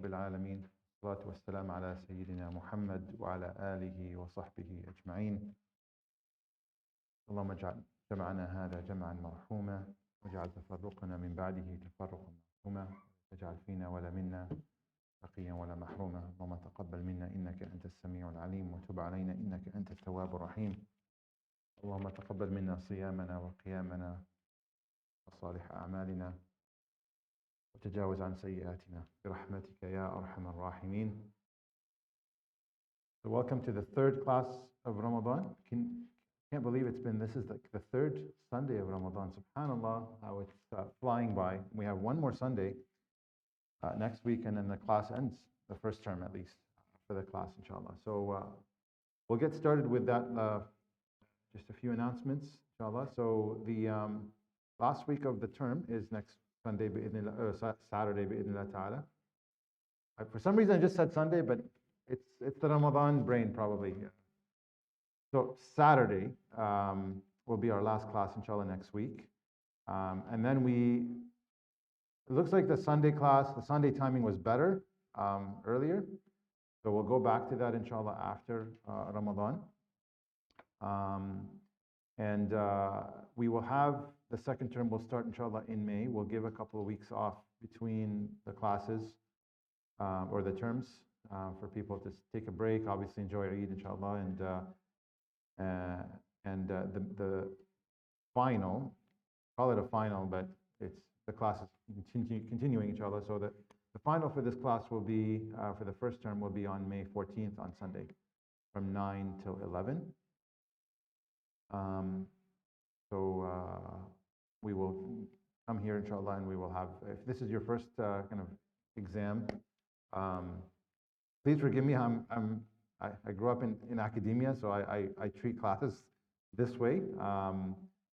العالمين والصلاة والسلام على سيدنا محمد وعلى آله وصحبه أجمعين. اللهم اجعل جمعنا هذا جمعا مرحوما واجعل تفرقنا من بعده تفرقا مرحوما، واجعل فينا ولا منا تقيا ولا محروما. اللهم تقبل منا إنك أنت السميع العليم وتب علينا إنك أنت التواب الرحيم. اللهم تقبل منا صيامنا وقيامنا وصالح أعمالنا وتجاوز عن سيئاتنا برحمتك يا أرحم الراحمين. So welcome to the third class of Ramadan. Can't believe this is like the third Sunday of Ramadan. SubhanAllah, how it's flying by. We have one more Sunday next week, and then the class ends, the first term at least, for the class, inshallah. So we'll get started with that, just a few announcements, inshallah. So the last week of the term is next Sunday, Saturday, bi'idhnillah ta'ala. For some reason I just said Sunday, but it's the Ramadan brain probably. So Saturday will be our last class, inshallah, next week. And then it looks like the Sunday class, the Sunday timing was better earlier. So we'll go back to that, inshallah, after Ramadan. And we will have the second term will start, inshallah, in May. We'll give a couple of weeks off between the classes or the terms for people to take a break, obviously enjoy Eid, inshallah, and the final, call it a final, but it's the class is continuing, inshallah. So the final for this class will be, for the first term, will be on May 14th on Sunday from 9 till 11. We will come here, inshallah, and we will have, if this is your first kind of exam, please forgive me. I grew up in academia, so I treat classes this way.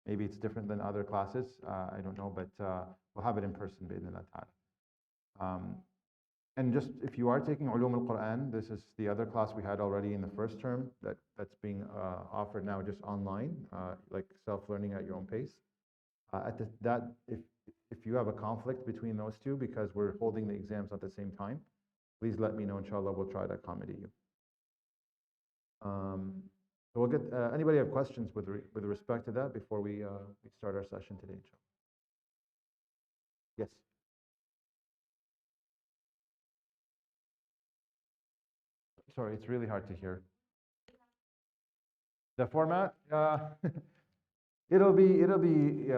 Maybe it's different than other classes. I don't know, but we'll have it in person, bi'idhnillah ta'ala. And just if you are taking Ulum al-Quran, this is the other class we had already in the first term that's being offered now just online, like self-learning at your own pace. If you have a conflict between those two because we're holding the exams at the same time, please let me know, inshallah, we'll try to accommodate you. So we'll get, anybody have questions with respect to that before we start our session today, inshallah? Yes. Sorry, it's really hard to hear. The format, it'll be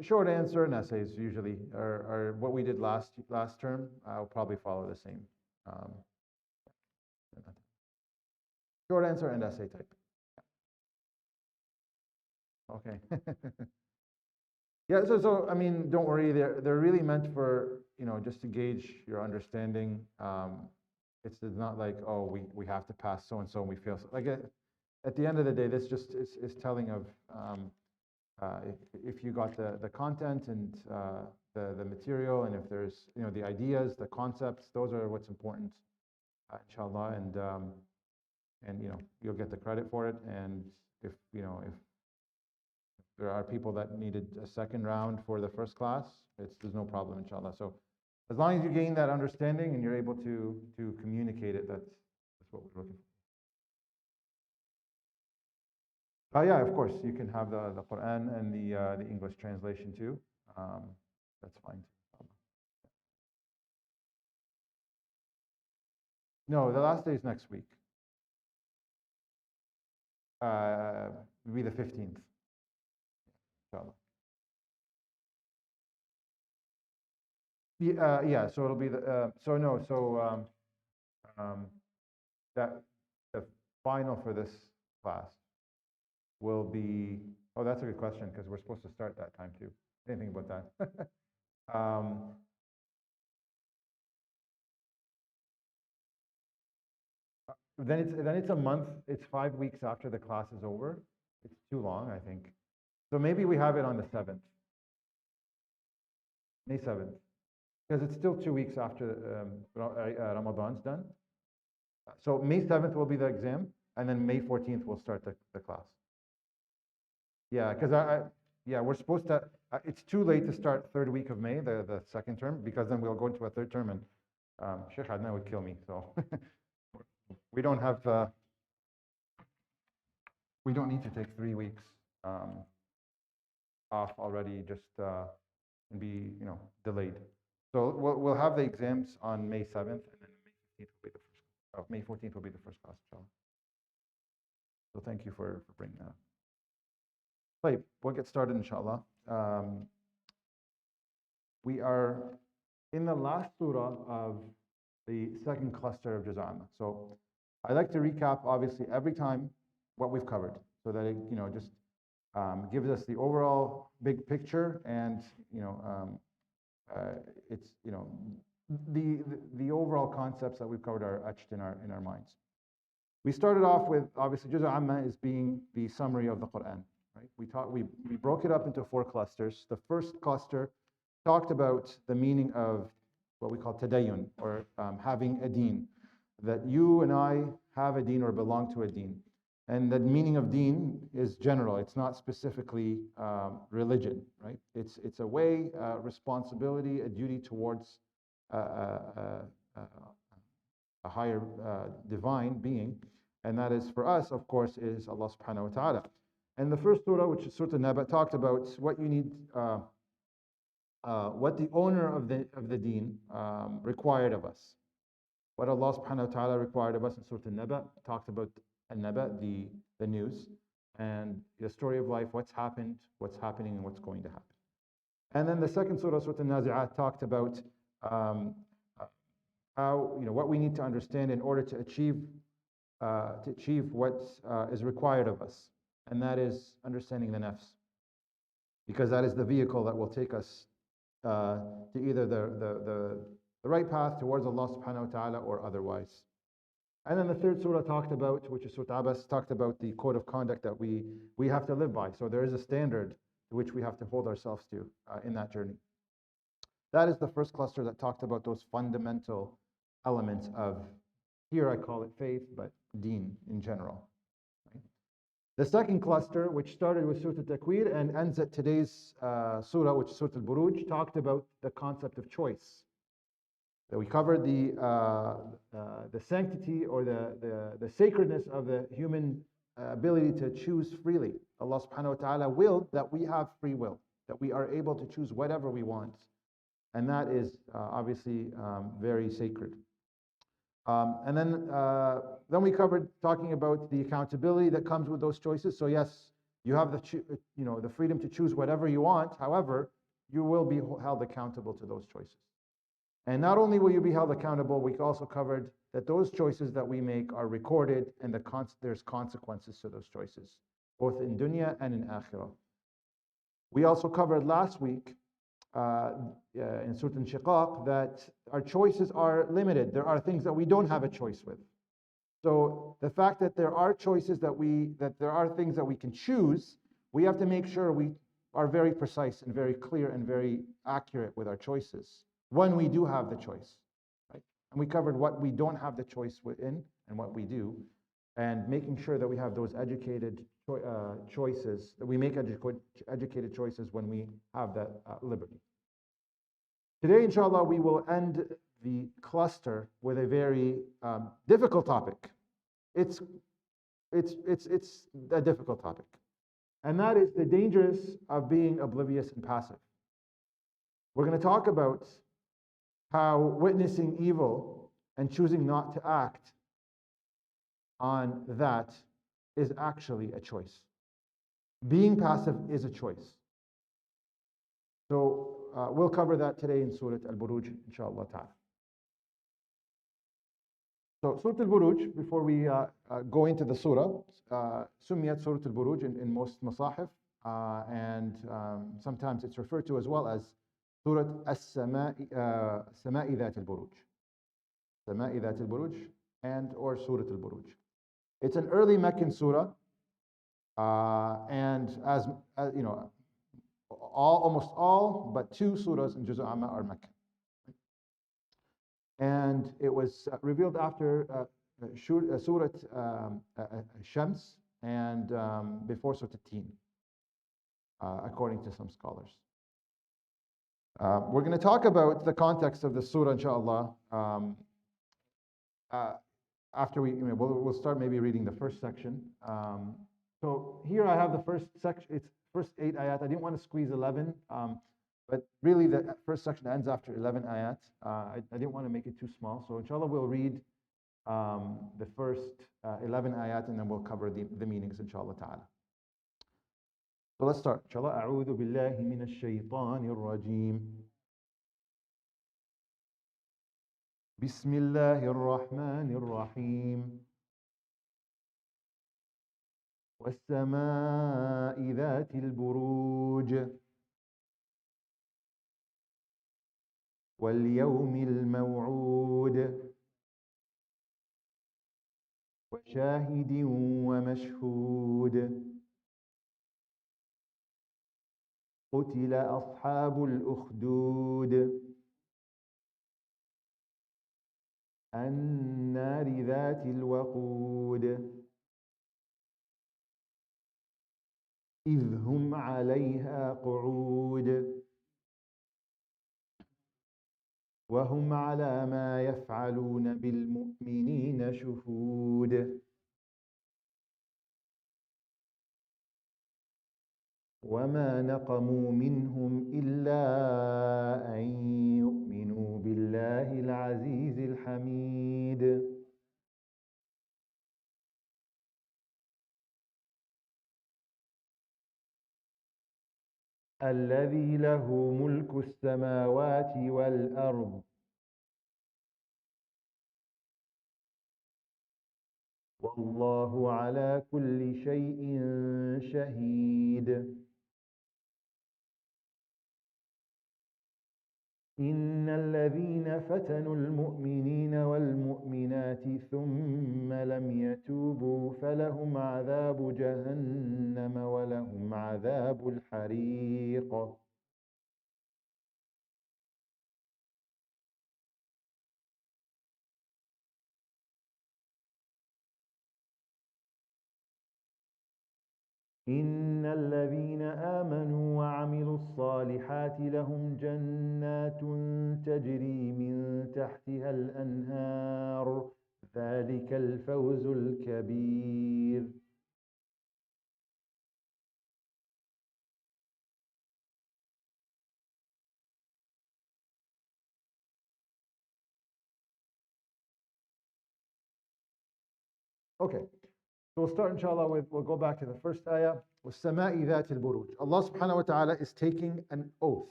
short answer and essays usually, or what we did last term. I'll probably follow the same. Short answer and essay type. Okay. Yeah. So I mean, don't worry. They're really meant for, just to gauge your understanding. It's not like, oh, we have to pass so and so and we fail. Like at the end of the day, this just is telling of if you got the content and the material, and if there's the ideas, the concepts, those are what's important, inshallah. And you'll get the credit for it. And if there are people that needed a second round for the first class, there's no problem, inshallah. So as long as you gain that understanding and you're able to communicate it, that's what we're looking for. Yeah, of course, you can have the Quran and the English translation too. That's fine. No, the last day is next week. It'll be the 15th. Inshallah. Yeah. So it'll be the that the final for this class will be. Oh, that's a good question because we're supposed to start that time too. I didn't think about that. Then it's a month. It's 5 weeks after the class is over. It's too long, I think. So maybe we have it on the 7th, May 7th, because it's still 2 weeks after Ramadan's done. So May 7th will be the exam, and then May 14th we'll start the class. Yeah, because we're supposed to. It's too late to start third week of May, the second term, because then we'll go into a third term, and Sheikh Adnan would kill me. So we don't have, we don't need to take 3 weeks off already, just and be delayed. So we'll have the exams on May 7th, and then May 14th will be the first class, inshallah. So thank you for bringing that up. Right, we'll get started, inshallah. We are in the last surah of the second cluster of JUZ Amma. So I like to recap, obviously, every time what we've covered, so that it just gives us the overall big picture, and it's the overall concepts that we've covered are etched in our minds. We started off with, obviously, JUZ Amma is being the summary of the Quran. Right? We broke it up into 4 clusters. The first cluster talked about the meaning of what we call tadayyun, or having a deen, that you and I have a deen or belong to a deen. And the meaning of deen is general. It's not specifically religion, right? It's a way, responsibility, a duty towards a higher divine being. And that is, for us, of course, is Allah subhanahu wa ta'ala. And the first surah, which is Surah An-Naba, talked about what you need, what the owner of the deen required of us. What Allah subhanahu wa ta'ala required of us in Surah An-Naba, talked about An-Naba, the news, and the story of life, what's happened, what's happening, and what's going to happen. And then the second surah, Surah An-Nazi'at, talked about how, what we need to understand in order to achieve what is required of us. And that is understanding the nafs, because that is the vehicle that will take us to either the right path towards Allah subhanahu wa ta'ala or otherwise. And then the third surah talked about, which is Surah Abbas, talked about the code of conduct that we have to live by. So there is a standard to which we have to hold ourselves to in that journey. That is the first cluster that talked about those fundamental elements of, here I call it faith, but deen in general. The second cluster, which started with Surah Al-Takwir and ends at today's surah, which is Surah Al-Buruj, talked about the concept of choice. So we covered the sanctity or the sacredness of the human ability to choose freely. Allah subhanahu wa ta'ala willed that we have free will, that we are able to choose whatever we want. And that is obviously very sacred. And then we covered talking about the accountability that comes with those choices. So yes, you have the freedom to choose whatever you want. However, you will be held accountable to those choices. And not only will you be held accountable, we also covered that those choices that we make are recorded, and there's consequences to those choices, both in dunya and in akhirah. We also covered last week in Surah Al-Shiqaq that our choices are limited. There are things that we don't have a choice with. So the fact that there are choices that there are things that we can choose, we have to make sure we are very precise and very clear and very accurate with our choices when we do have the choice. Right? And we covered what we don't have the choice within and what we do, and making sure that we have those educated choices, that we make educated choices when we have that liberty. Today, inshallah, we will end the cluster with a very difficult topic. It's a difficult topic, and that is the dangers of being oblivious and passive. We're going to talk about how witnessing evil and choosing not to act on that is actually a choice. Being passive is a choice. So we'll cover that today in Surah Al-Buruj, inshallah ta'ala. So Surah Al-Buruj, before we go into the surah, Sumiyat Surah Al-Buruj in most masahif, and sometimes it's referred to as well as Surah As-Sama'i Dhat Al-Buruj. Sama'i Dhat Al-Buruj and or Surah Al-Buruj. It's an early Meccan surah, and as you know, almost all but 2 surahs in JUZ Amma are Meccan. And it was revealed after Surah Shams and before Surah Tin, according to some scholars. We're going to talk about the context of the surah, inshallah. After we'll start maybe reading the first section. So here I have the first section. It's first 8 ayat. I didn't want to squeeze 11, but really the first section ends after 11 ayat. I didn't want to make it too small. So inshallah we'll read the first 11 ayat and then we'll cover the meanings, inshallah ta'ala. So let's start. Inshallah. أعوذ بالله من الشيطان الرجيم. بسم الله الرحمن الرحيم. والسماء ذات البروج واليوم الموعود وشاهد ومشهود قتل أصحاب الأخدود النار ذات الوقود إذ هم عليها قعود وهم على ما يفعلون بالمؤمنين شهود وما نقموا منهم إلا أن يؤمنوا بالله العزيز الحميد الذي له ملك السماوات والأرض والله على كل شيء شهيد إن الذين فتنوا المؤمنين والمؤمنات ثم لم يتوبوا فلهم عذاب جهنم ولهم عذاب الحريق إن الذين آمنوا وعملوا الصالحات لهم جنات تجري من تحتها الأنهار ذلك الفوز الكبير Okay. So we'll start inshallah we'll go back to the first ayah. وَالسَّمَاءِ ذَاتِ الْبُرُوجِ. Allah subhanahu wa ta'ala is taking an oath.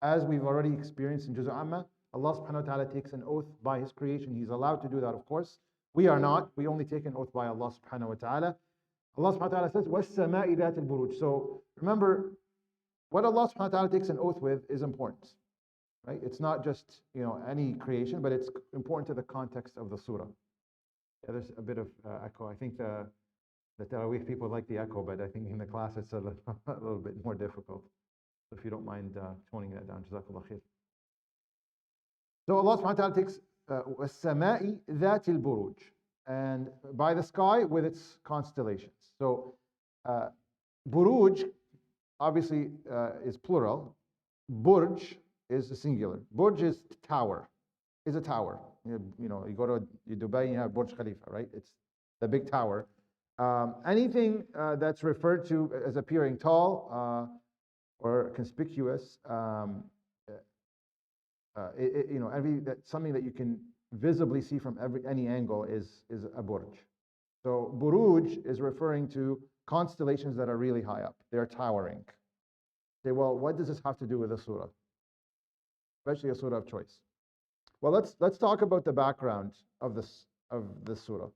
As we've already experienced in JUZ Amma, Allah subhanahu wa ta'ala takes an oath by His creation. He's allowed to do that, of course. We are not. We only take an oath by Allah subhanahu wa ta'ala. Allah subhanahu wa ta'ala says, وَالسَّمَاءِ ذَاتِ الْبُرُوجِ. So remember, what Allah subhanahu wa ta'ala takes an oath with is important. Right? It's not just any creation, but it's important to the context of the surah. Yeah, there's a bit of echo. I think the Taraweeh people like the echo, but I think in the class it's a little bit more difficult. So if you don't mind toning that down, Jazakallah khair. So Allah subhanahu wa ta'ala takes وَالسَّمَاءِ ذَاتِ الْبُرُوجِ, and by the sky with its constellations. So Buruj obviously is plural. Burj is a singular. Burj is tower, is a tower. You go to Dubai, you have Burj Khalifa, right? It's the big tower. Anything that's referred to as appearing tall or conspicuous, something that you can visibly see from any angle is a burj. So buruj is referring to constellations that are really high up. They're towering. Say, well, what does this have to do with the surah? Especially a surah of choice. Well, let's talk about the background of this surah.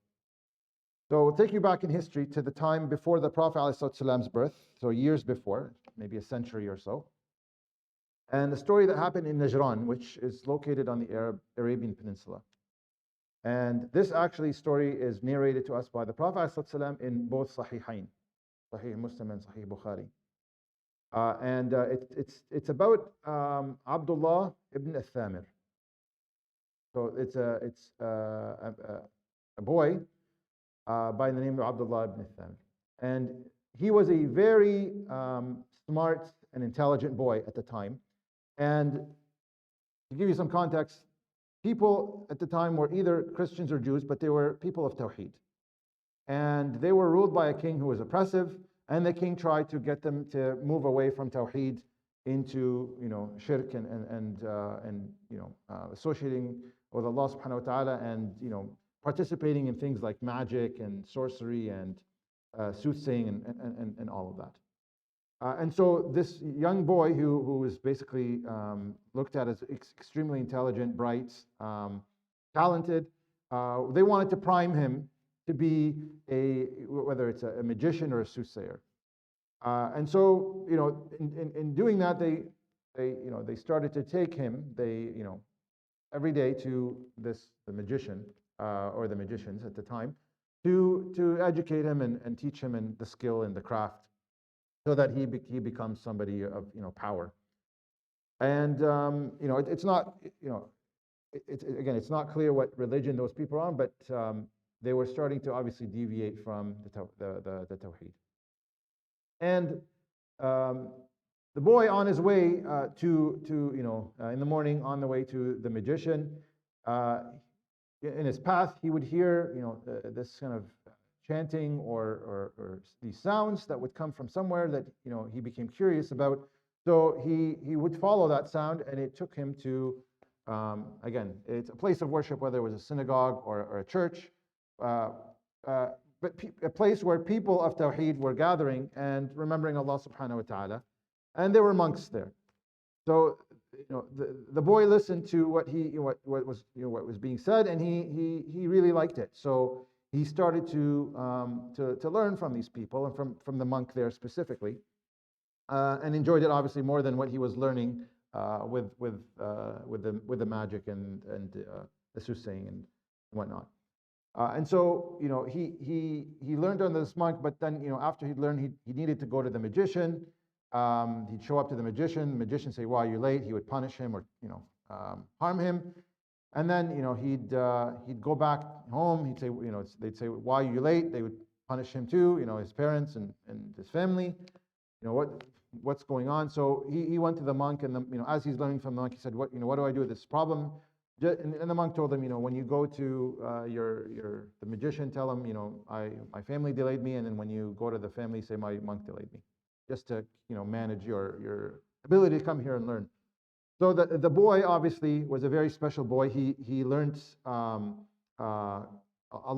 So we'll take you back in history to the time before the Prophet ﷺ's birth, so years before, maybe a century or so. And the story that happened in Najran, which is located on the Arabian Peninsula. And this actually story is narrated to us by the Prophet ﷺ in both Sahihain, Sahih Muslim and Sahih Bukhari. It's about Abdullah ibn al-Thamir. So it's a boy by the name of Abdullah ibn al-Thamir. And he was a very smart and intelligent boy at the time. And to give you some context, people at the time were either Christians or Jews, but they were people of Tawheed. And they were ruled by a king who was oppressive, and the king tried to get them to move away from Tawheed into, shirk and associating with Allah subhanahu wa ta'ala, and participating in things like magic and sorcery and soothsaying and all of that. And so this young boy who was basically looked at as extremely intelligent, bright, talented, they wanted to prime him to be whether it's a magician or a soothsayer. And so, in doing that, they started to take him, every day to the magician, or the magicians at the time, to educate him and teach him in the skill and the craft, so that he becomes somebody of power. And it's not it's not clear what religion those people are on, but they were starting to obviously deviate from the Tawheed. And the boy on his way in the morning, on the way to the magician, in his path he would hear this kind of chanting or these sounds that would come from somewhere that he became curious about. So he would follow that sound, and it took him to again, it's a place of worship, whether it was a synagogue or a church, but a place where people of Tawheed were gathering and remembering Allah subhanahu wa ta'ala, and there were monks there. So the boy listened to what was being said, and he really liked it. So he started to learn from these people and from the monk there specifically, and enjoyed it obviously more than what he was learning with the magic and the soothsaying and whatnot. And so he learned under this monk, but then after he'd learned, he needed to go to the magician. He'd show up to the magician. The magician say, "Why are you late?" He would punish him or harm him. And then he'd go back home. He'd say, they'd say, "Why are you late?" They would punish him too, his parents and his family. What's going on? So he went to the monk, and as he's learning from the monk, he said, "What do I do with this problem?" And the monk told him, when you go to the magician, tell him, my family delayed me, and then when you go to the family, say my monk delayed me, just to manage your ability to come here and learn. So the boy obviously was a very special boy. He learned a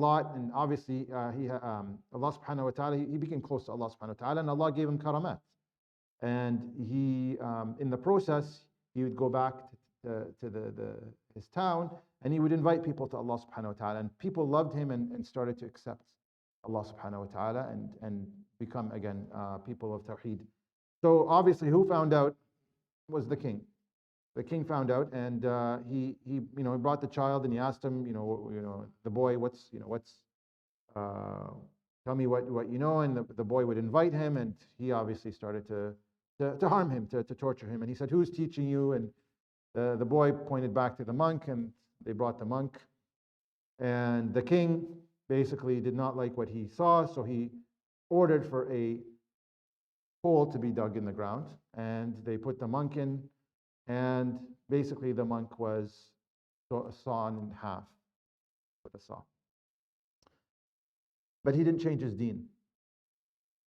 lot, and obviously Allah subhanahu wa ta'ala, he became close to Allah subhanahu wa ta'ala, and Allah gave him karamat. And he, in the process, he would go back to his town, and he would invite people to Allah subhanahu wa ta'ala, and people loved him and started to accept Allah subhanahu wa ta'ala and become again people of Tawheed. So obviously who found out was the king. The king found out, and he brought the child, and he asked him, the boy, tell me what you know. And the boy would invite him, and he obviously started to harm him, to torture him. And he said, "Who's teaching you?" And the boy pointed back to the monk, and they brought the monk. And the king basically did not like what he saw, so he ordered for a hole to be dug in the ground, and they put the monk in, and basically the monk was sawn in half with a saw. But he didn't change his deen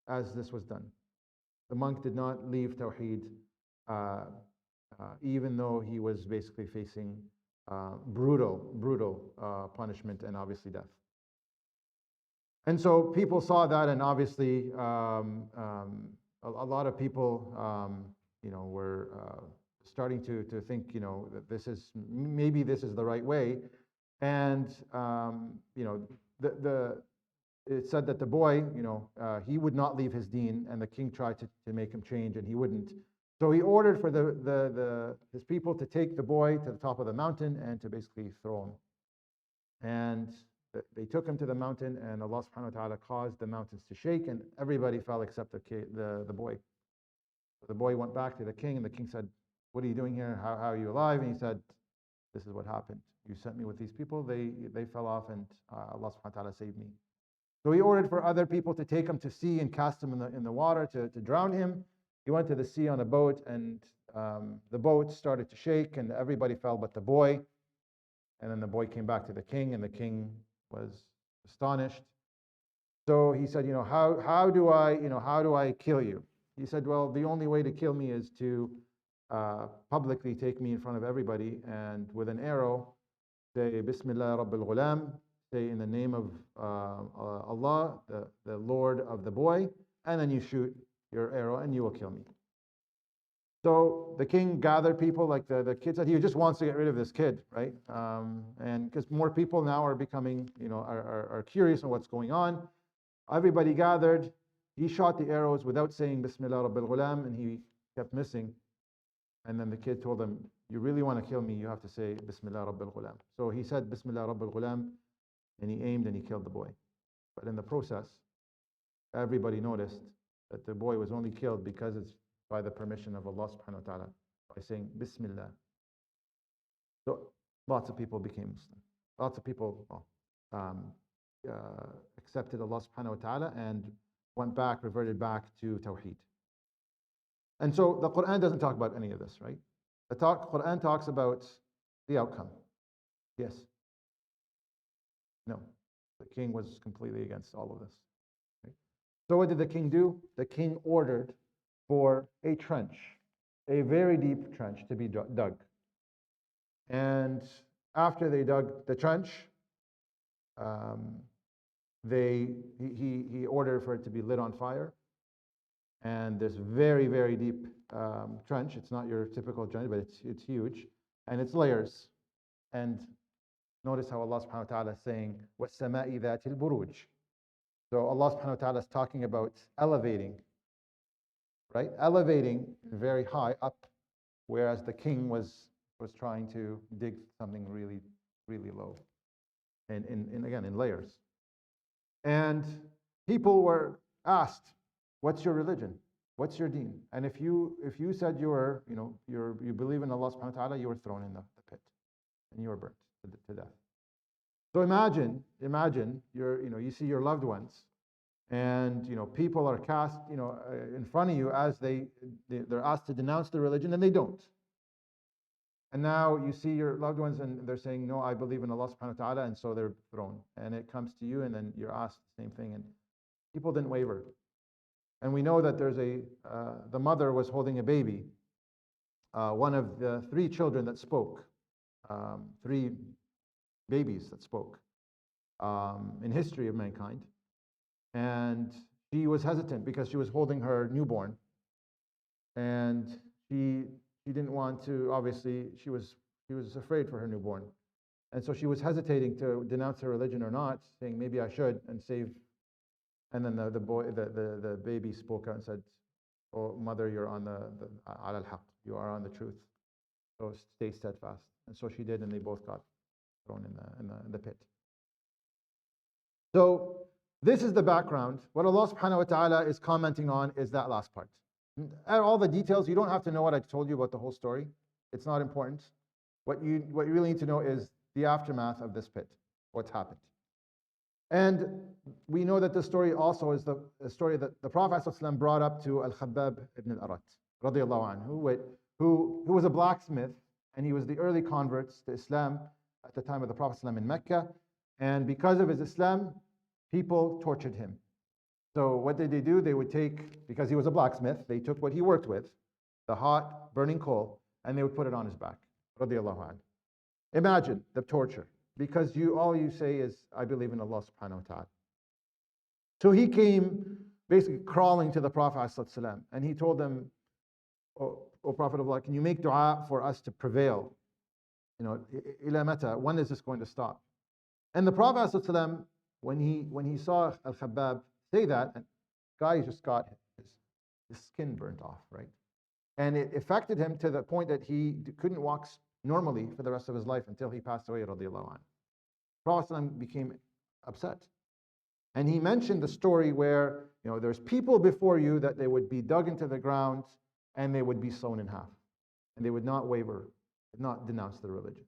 as this was done. The monk did not leave Tawheed, even though he was basically facing brutal punishment and obviously death. And so people saw that, and obviously a lot of people were starting to think that maybe this is the right way. And it said that the boy, he would not leave his deen, and the king tried to make him change, and he wouldn't. So he ordered for his people to take the boy to the top of the mountain and to basically throw him. And they took him to the mountain, and Allah subhanahu wa ta'ala caused the mountains to shake, and everybody fell except the boy. So the boy went back to the king, and the king said, "What are you doing here? How are you alive?" And he said, "This is what happened. You sent me with these people, they fell off, and Allah subhanahu wa ta'ala saved me." So he ordered for other people to take him to sea and cast him in the water to drown him. He went to the sea on a boat, and the boat started to shake, and everybody fell but the boy. And then the boy came back to the king, and the king was astonished. So he said, how do I kill you? He said, well, the only way to kill me is to publicly take me in front of everybody, and with an arrow, say, Bismillah Rabbil Ghulam, say in the name of Allah, the Lord of the boy, and then you shoot your arrow and you will kill me. So the king gathered people, like the kid said, he just wants to get rid of this kid, right? And because more people now are becoming, are curious on what's going on. Everybody gathered. He shot the arrows without saying Bismillah Rabbil Ghulam, and he kept missing. And then the kid told him, you really want to kill me, you have to say Bismillah Rabbil Ghulam. So he said Bismillah Rabbil Ghulam, and he aimed and he killed the boy. But in the process, everybody noticed that the boy was only killed because it's by the permission of Allah subhanahu wa ta'ala, by saying Bismillah. So lots of people became Muslim. Lots of people accepted Allah subhanahu wa ta'ala and reverted back to Tawheed. And so the Quran doesn't talk about any of this, right? The Quran talks about the outcome. Yes. No. The king was completely against all of this. Right? So what did the king do? The king ordered for a trench, a very deep trench, to be dug. And after they dug the trench, he ordered for it to be lit on fire. And this very, very deep trench, it's not your typical trench, but it's huge, and it's layers. And notice how Allah subhanahu wa ta'ala is saying, وَالسَّمَاءِ ذَاتِ الْبُرُوجِ. So Allah subhanahu wa ta'ala is talking about elevating, right? Elevating very high up, whereas the king was trying to dig something really, really low, and again, in layers. And people were asked, what's your religion? What's your deen? And if you said you believe in Allah subhanahu wa ta'ala, you were thrown in the pit and you were burnt to death. So imagine you see your loved ones, and people are cast in front of you as they're asked to denounce the religion, and they don't. And now you see your loved ones and they're saying, no, I believe in Allah subhanahu wa ta'ala, and so they're thrown. And it comes to you and then you're asked the same thing, and people didn't waver. And we know that there's the mother was holding a baby, one of the 3 children that spoke, 3 babies that spoke in history of mankind. And she was hesitant because she was holding her newborn. And she didn't want to, obviously, she was afraid for her newborn. And so she was hesitating to denounce her religion or not, saying, maybe I should, and save. And then the baby spoke out and said, oh, mother, you're on the ala al-haq, you are on the truth. So stay steadfast. And so she did, and they both got thrown in the pit. So this is the background. What Allah subhanahu wa ta'ala is commenting on is that last part. All the details, you don't have to know what I told you about the whole story. It's not important. What you really need to know is the aftermath of this pit, what's happened. And we know that the story also is the story that the Prophet ﷺ brought up to Al-Khabbab ibn al-Arat, radiallahu anhu, who was a blacksmith, and he was the early converts to Islam at the time of the Prophet ﷺ in Mecca. And because of his Islam, people tortured him. So what did they do? They would take, because he was a blacksmith, they took what he worked with, the hot burning coal, and they would put it on his back, radiallahu anhu. Imagine the torture, because all you say is, I believe in Allah subhanahu wa ta'ala. So he came basically crawling to the Prophet ﷺ, and he told them, O Prophet of Allah, can you make dua for us to prevail? Ila mata, when is this going to stop? And the Prophet ﷺ, when he saw Al-Khabbab say that, and guy just got his skin burnt off, right? And it affected him to the point that he couldn't walk normally for the rest of his life until he passed away, radiallahu anhu. Prophet ﷺ became upset. And he mentioned the story where, there's people before you that they would be dug into the ground and they would be sewn in half. And they would not waver, not denounce the religion.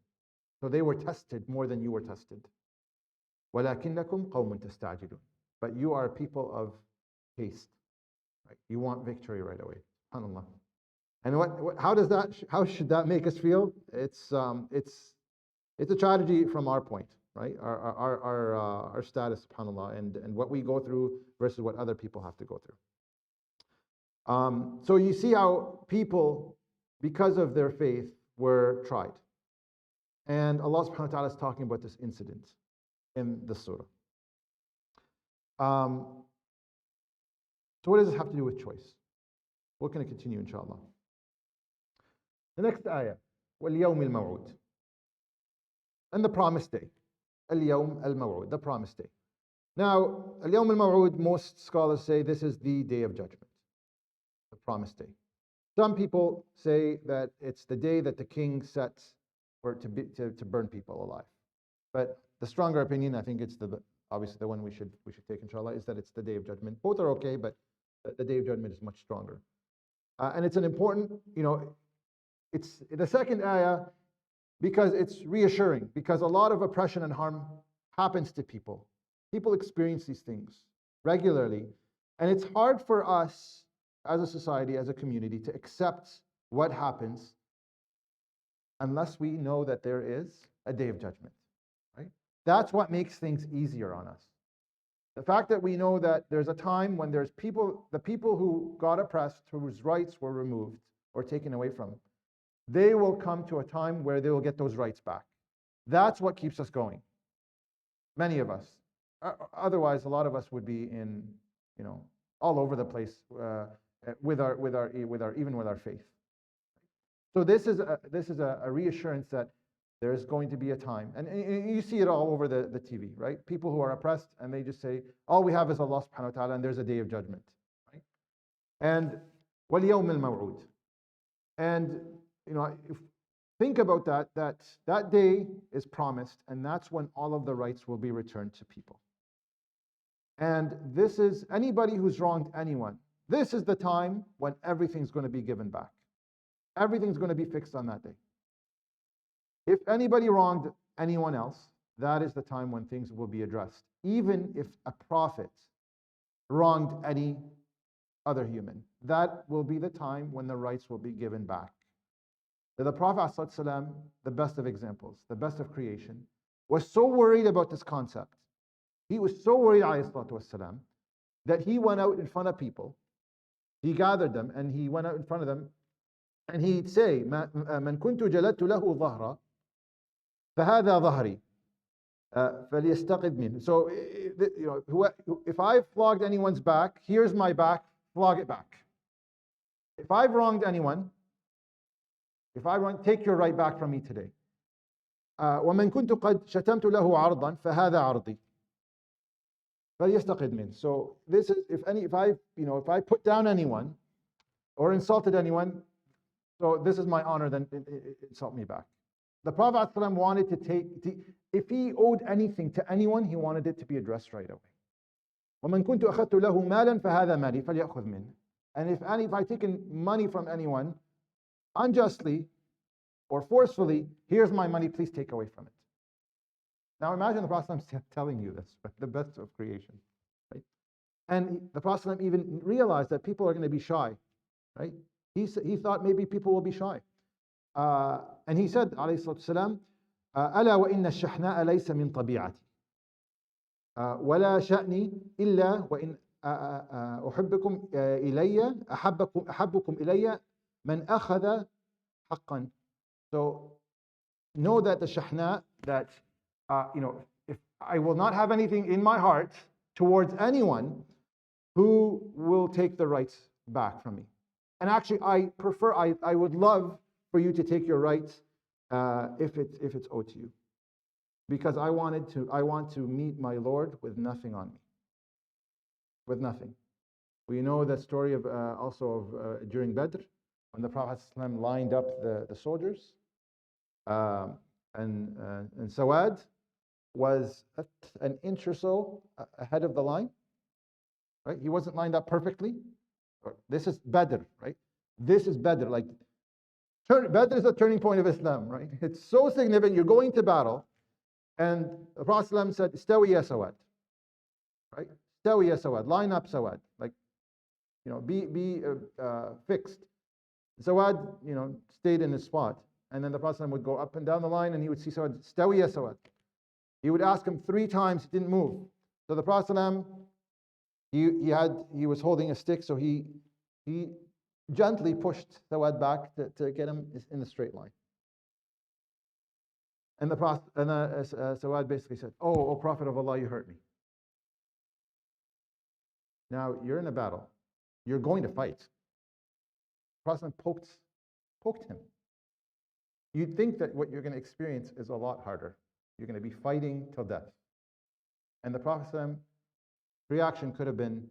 So they were tested more than you were tested. وَلَكِنَّكُمْ قَوْمٌ تَسْتَعْجِلُونَ. But you are people of haste. Right? You want victory right away. SubhanAllah. And how should that make us feel? It's a tragedy from our point, right? Our status, SubhanAllah, and what we go through versus what other people have to go through. So you see how people, because of their faith, were tried. And Allah subhanahu wa ta'ala is talking about this incident in the surah. So what does this have to do with choice? We're going to continue, inshallah. The next ayah, وَالْيَوْمِ الْمَوْعُودِ, and the promised day. الْيَوْمِ الْمَوْعُودِ, the promised day. Now, الْيَوْمِ الْمَوْعُودِ, most scholars say this is the day of judgment, the promised day. Some people say that it's the day that the king sets to burn people alive. But the stronger opinion, I think it's obviously the one we should take, inshallah, is that it's the day of judgment. Both are okay, but the day of judgment is much stronger. And it's an important, it's the second ayah because it's reassuring, because a lot of oppression and harm happens to people. People experience these things regularly. And it's hard for us as a society, as a community, to accept what happens unless we know that there is a day of judgment, right? That's what makes things easier on us. The fact that we know that there's a time when there's the people who got oppressed, whose rights were removed or taken away from, they will come to a time where they will get those rights back. That's what keeps us going. Many of us. Otherwise, a lot of us would be in, all over the place even with our faith. So this is a reassurance that there's going to be a time, and you see it all over the TV, right? People who are oppressed, and they just say, all we have is Allah subhanahu wa ta'ala, and there's a day of judgment, right? And وَالْيَوْمِ الْمَوْعُودِ. And think about that day is promised, and that's when all of the rights will be returned to people. And this is anybody who's wronged anyone. This is the time when everything's going to be given back. Everything's going to be fixed on that day. If anybody wronged anyone else, that is the time when things will be addressed. Even if a prophet wronged any other human, that will be the time when the rights will be given back. The Prophet ﷺ, the best of examples, the best of creation, was so worried about this concept. He was so worried, ﷺ, that he went out in front of people. He gathered them and he went out in front of them, and he'd say, "Man kuntu jaladtu lahu dhahra, fahada dhahri, falyastaqid min." So, if I flogged anyone's back, here's my back. Flog it back. If I've wronged anyone, take your right back from me today. وَمَنْ كُنْتُ قَدْ شَتَمْتُ لَهُ عَرْضًا فَهَذَا عَرْضِي فَلْيَسْتَقِدْ مِنْ. So this is if I put down anyone or insulted anyone, so this is my honor, then insult me back. The Prophet ﷺ wanted to if he owed anything to anyone, he wanted it to be addressed right away. وَمَنْ كُنْتُ أَخَذْتُ لَهُ مَالًا فَهَذَا مَالِي فَلْيَأْخُذْ مِنْهُ. And if I've taken money from anyone unjustly or forcefully, here's my money, please take away from it. Now imagine the Prophet ﷺ telling you this, right? The best of creation, right? And the Prophet ﷺ even realized that people are going to be shy, right? He thought maybe people will be shy. And he said, alayhi salatu wasalam, أَلَا وَإِنَّ الشَّحْنَاءَ لَيْسَ مِنْ طَبِيعَتِي وَلَا شَأْنِي إِلَّا وَإِنْ أحبكم إلي أحبكم إلي من أخذ حقا. So know that the shahna, that if I will not have anything in my heart towards anyone who will take the rights back from me. And actually, I would love for you to take your rights if it's owed to you, because I want to meet my Lord with nothing on me. With nothing. We know the story of during Badr, when the Prophet ﷺ lined up the soldiers, and Sawad was an inch or so ahead of the line, right? He wasn't lined up perfectly. This is Badr, right? This is Badr. Badr is the turning point of Islam, right? It's so significant. You're going to battle, and the Prophet ﷺ said, "Istawi ya Sawad," right? "Istawi ya Sawad," line up, Sawad. be fixed. Sawad, stayed in his spot. And then the Prophet would go up and down the line and he would see Sawad, Stawi ya Sawad. He would ask him 3 times, he didn't move. So the Prophet, he was holding a stick, so he gently pushed Sawad back to get him in the straight line. And the Prophet, Sawad basically said, "Oh, Prophet of Allah, you hurt me. Now you're in a battle. You're going to fight." The Prophet poked him. You'd think that what you're going to experience is a lot harder. You're going to be fighting till death. And the Prophet's reaction could have been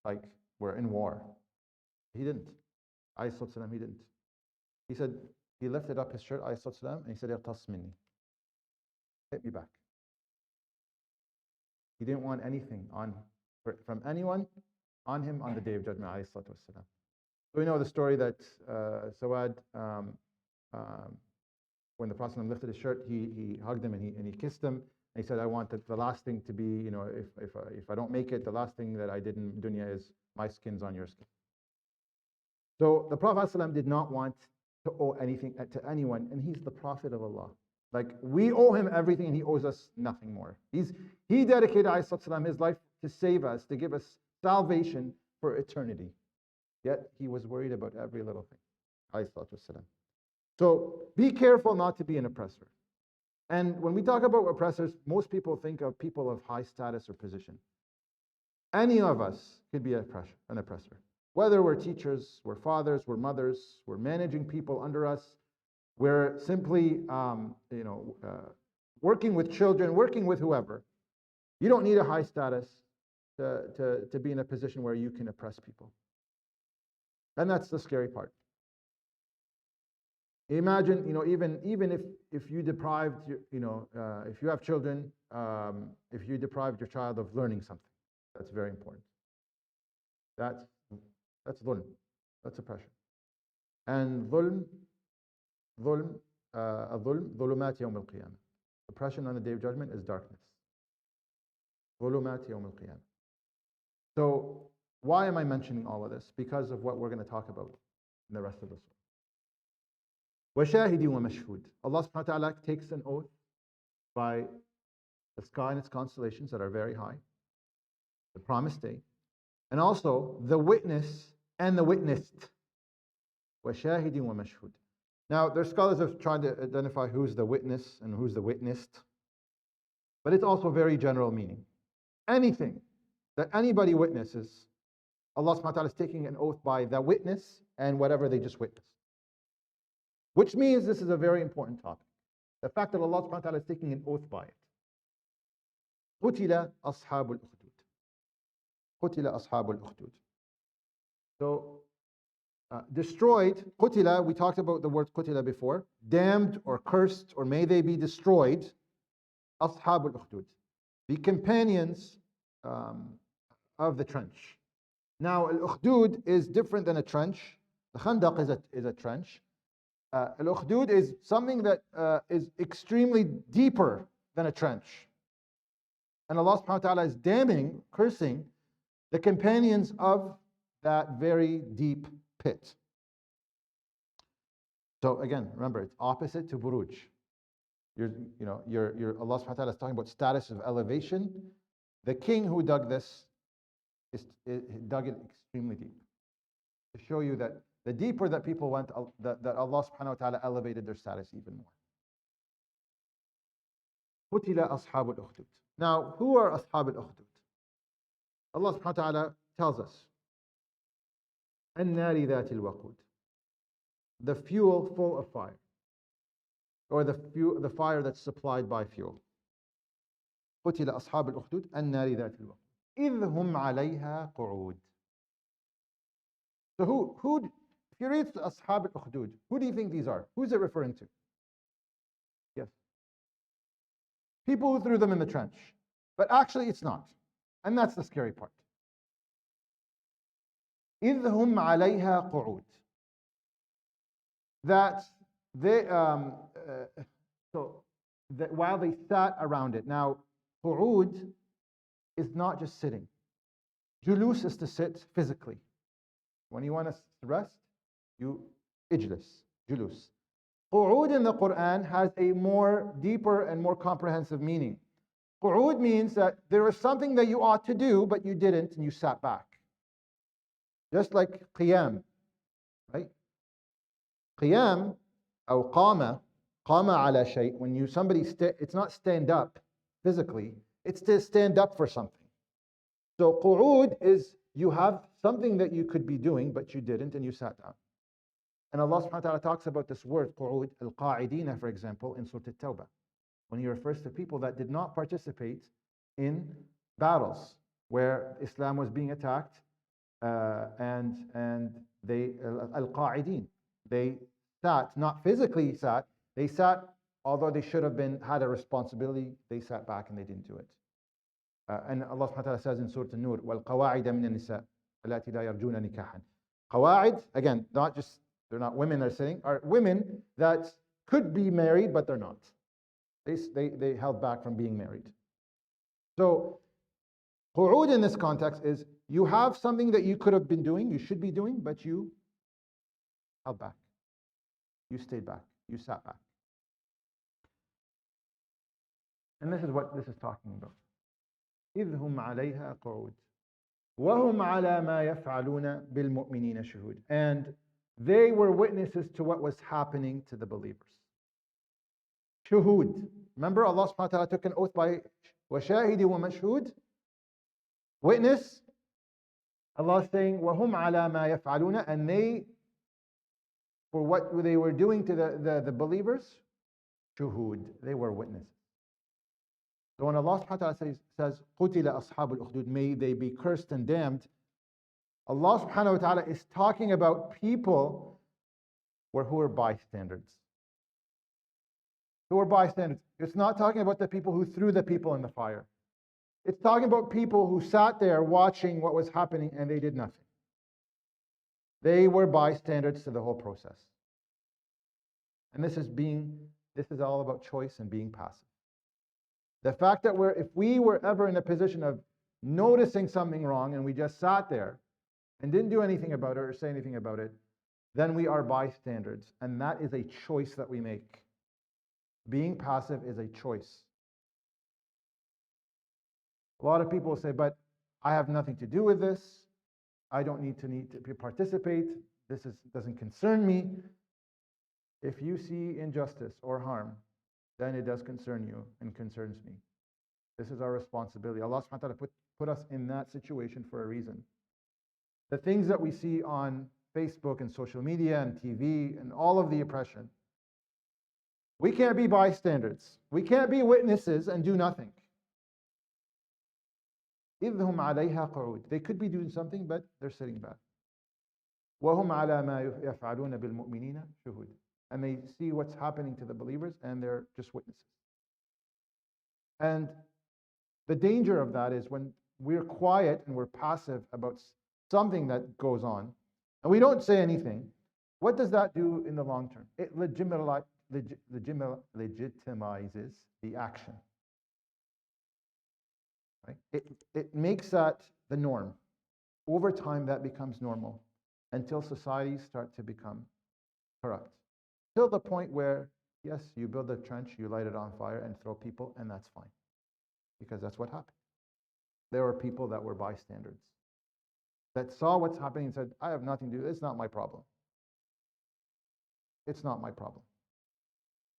like, we're in war. He didn't. He didn't. He said, he lifted up his shirt, and he said, "Iqtas minni." Hit me back. He didn't want anything from anyone on him on the Day of Judgment. So we know the story that Sawad, when the Prophet lifted his shirt, he hugged him and he kissed him. And he said, "I want the last thing to be, if I don't make it, the last thing that I did in dunya is my skin's on your skin." So the Prophet ﷺ did not want to owe anything to anyone, and he's the Prophet of Allah. Like, we owe him everything and he owes us nothing more. He dedicated ﷺ his life to save us, to give us salvation for eternity. Yet he was worried about every little thing. ﷺ. So be careful not to be an oppressor. And when we talk about oppressors, most people think of people of high status or position. Any of us could be an oppressor. Whether we're teachers, we're fathers, we're mothers, we're managing people under us, we're simply working with children, working with whoever. You don't need a high status to be in a position where you can oppress people. And that's the scary part. Imagine, even if you deprived, if you have children, if you deprived your child of learning something, that's very important. That's dhulm, that's oppression. And dhulm, dhulumat yawm al-qiyamah. Oppression on the Day of Judgment is darkness. Dhulumat yawm al-qiyamah. So why am I mentioning all of this? Because of what we're going to talk about in the rest of the surah. وَشَاهِدٍ وَمَشْهُودٍ. Allah subhanahu wa ta'ala takes an oath by the sky and its constellations that are very high, the promised day, and also the witness and the witnessed. وَشَاهِدٍ وَمَشْهُودٍ. Now, there's scholars have tried to identify who's the witness and who's the witnessed, but it's also very general meaning. Anything that anybody witnesses, Allah subhanahu wa ta'ala is taking an oath by the witness and whatever they just witnessed. Which means this is a very important topic. The fact that Allah subhanahu wa ta'ala is taking an oath by it. قُتِلَ أَصْحَابُ الْأُخْدُودِ. قُتِلَ أَصْحَابُ الْأُخْدُودِ. So, destroyed, qutila, we talked about the word qutila before, damned or cursed or may they be destroyed, ashabul ukhdud, the companions of the trench. Now, al-ukhdud is different than a trench. The khandaq is a trench. Al-ukhdud is something that is extremely deeper than a trench. And Allah subhanahu wa ta'ala is damning, cursing the companions of that very deep pit. So again, remember, it's opposite to buruj. Allah subhanahu wa ta'ala is talking about status of elevation. The king who dug this dug it extremely deep to show you that the deeper that people went, that Allah subhanahu wa ta'ala elevated their status even more. قُتِلَ أَصْحَابُ الْأُخْدُودِ. Now, who are أصحاب الأخدود? Allah subhanahu wa ta'ala tells us, النَّارِ ذَاتِ الْوَقُودِ, the fuel full of fire, or the fire that's supplied by fuel. قُتِلَ أَصْحَابُ الْأُخْدُودِ النَّارِ ذَاتِ الْوَقُودِ إِذْ هُمْ عَلَيْهَا قُعُودٌ. So who, if you read أصحاب الأخدود, who do you think these are? Who's it referring to? Yes. People who threw them in the trench. But actually it's not. And that's the scary part. إِذْ هُمْ عَلَيْهَا قُعُودٌ. That they, while they sat around it. Now, qu'ud is not just sitting. Julus is to sit physically. When you want to rest, you ijlis, julus. Qu'ud in the Quran has a more deeper and more comprehensive meaning. Qu'ud means that there was something that you ought to do, but you didn't, and you sat back. Just like qiyam, right? Qiyam, or qama ala shay, when somebody, it's not stand up physically, it's to stand up for something. So qu'ud is you have something that you could be doing, but you didn't, and you sat down. And Allah subhanahu wa ta'ala talks about this word, qu'ud, al-qa'idina, for example, in Surah At-Tawbah, when he refers to people that did not participate in battles where Islam was being attacked, and they, al-qa'idin, they sat, not physically sat, they sat, although they should have had a responsibility, they sat back and they didn't do it. And Allah subhanahu wa ta'ala says in Surah An-Nur, وَالْقَوَاعِدَ مِنَ النِّسَاءِ الَّاتِي لَا يَرْجُونَ نِكَاحًا. Qawa'id, again, not just, they're not women that are sitting, are women that could be married, but they're not. They held back from being married. So, qu'ud in this context is you have something that you could have been doing, you should be doing, but you held back. You stayed back. You sat back. And this is what this is talking about. إِذْ هُمْ عَلَيْهَا قُعُودٌ وَهُمْ عَلَى مَا يَفْعَلُونَ بِالْمُؤْمِنِينَ شُهُودٌ. And they were witnesses to what was happening to the believers. Shuhud. Remember, Allah subhanahu wa ta'ala took an oath by وَشَاهِدٍ وَمَشْهُودٍ. Witness. Allah is saying, وَهُمْ عَلَى مَا يَفْعَلُونَ. And they, for what they were doing to the believers, shuhud. They were witnesses. So when Allah subhanahu wa ta'ala says, قُتِلَ أَصْحَابُ الْأُخْدُودِ, may they be cursed and damned, Allah subhanahu wa ta'ala is talking about people who are bystanders. Who are bystanders. It's not talking about the people who threw the people in the fire. It's talking about people who sat there watching what was happening and they did nothing. They were bystanders to the whole process. And this is all about choice and being passive. The fact that if we were ever in a position of noticing something wrong and we just sat there and didn't do anything about it or say anything about it, then we are bystanders. And that is a choice that we make. Being passive is a choice. A lot of people say, but I have nothing to do with this. I don't need to participate. This doesn't concern me. If you see injustice or harm, then it does concern you and concerns me. This is our responsibility. Allah subhanahu wa ta'ala put us in that situation for a reason. The things that we see on Facebook and social media and TV and all of the oppression, we can't be bystanders. We can't be witnesses and do nothing. إِذْ هُمْ عَلَيْهَا قُعُودٌ. They could be doing something, but they're sitting back. وَهُمْ عَلَى مَا يَفْعَلُونَ بِالْمُؤْمِنِينَ شُهُودٌ. And they see what's happening to the believers and they're just witnesses. And the danger of that is when we're quiet and we're passive about something that goes on and we don't say anything, what does that do in the long term? It legitimizes the action. Right? It makes that the norm. Over time, that becomes normal until societies start to become corrupt. Till the point where, yes, you build a trench, you light it on fire and throw people, and that's fine. Because that's what happened. There were people that were bystanders, that saw what's happening and said, I have nothing to do, it's not my problem. It's not my problem.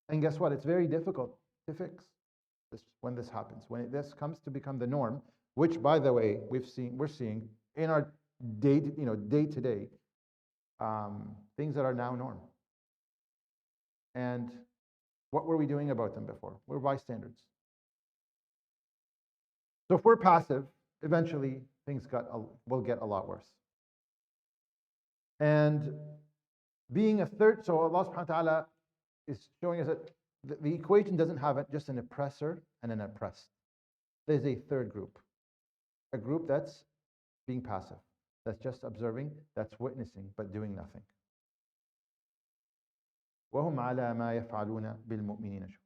And guess what? It's very difficult to fix when this happens. When this comes to become the norm, which, by the way, we're seeing in our day-to-day things that are now norm. And what were we doing about them before? We're bystanders. So if we're passive, eventually things will get a lot worse. And being a third, so Allah subhanahu wa ta'ala is showing us that the equation doesn't have just an oppressor and an oppressed. There's a third group. A group that's being passive, that's just observing, that's witnessing, but doing nothing. وهم على ما يفعلون بالمؤمنين شهود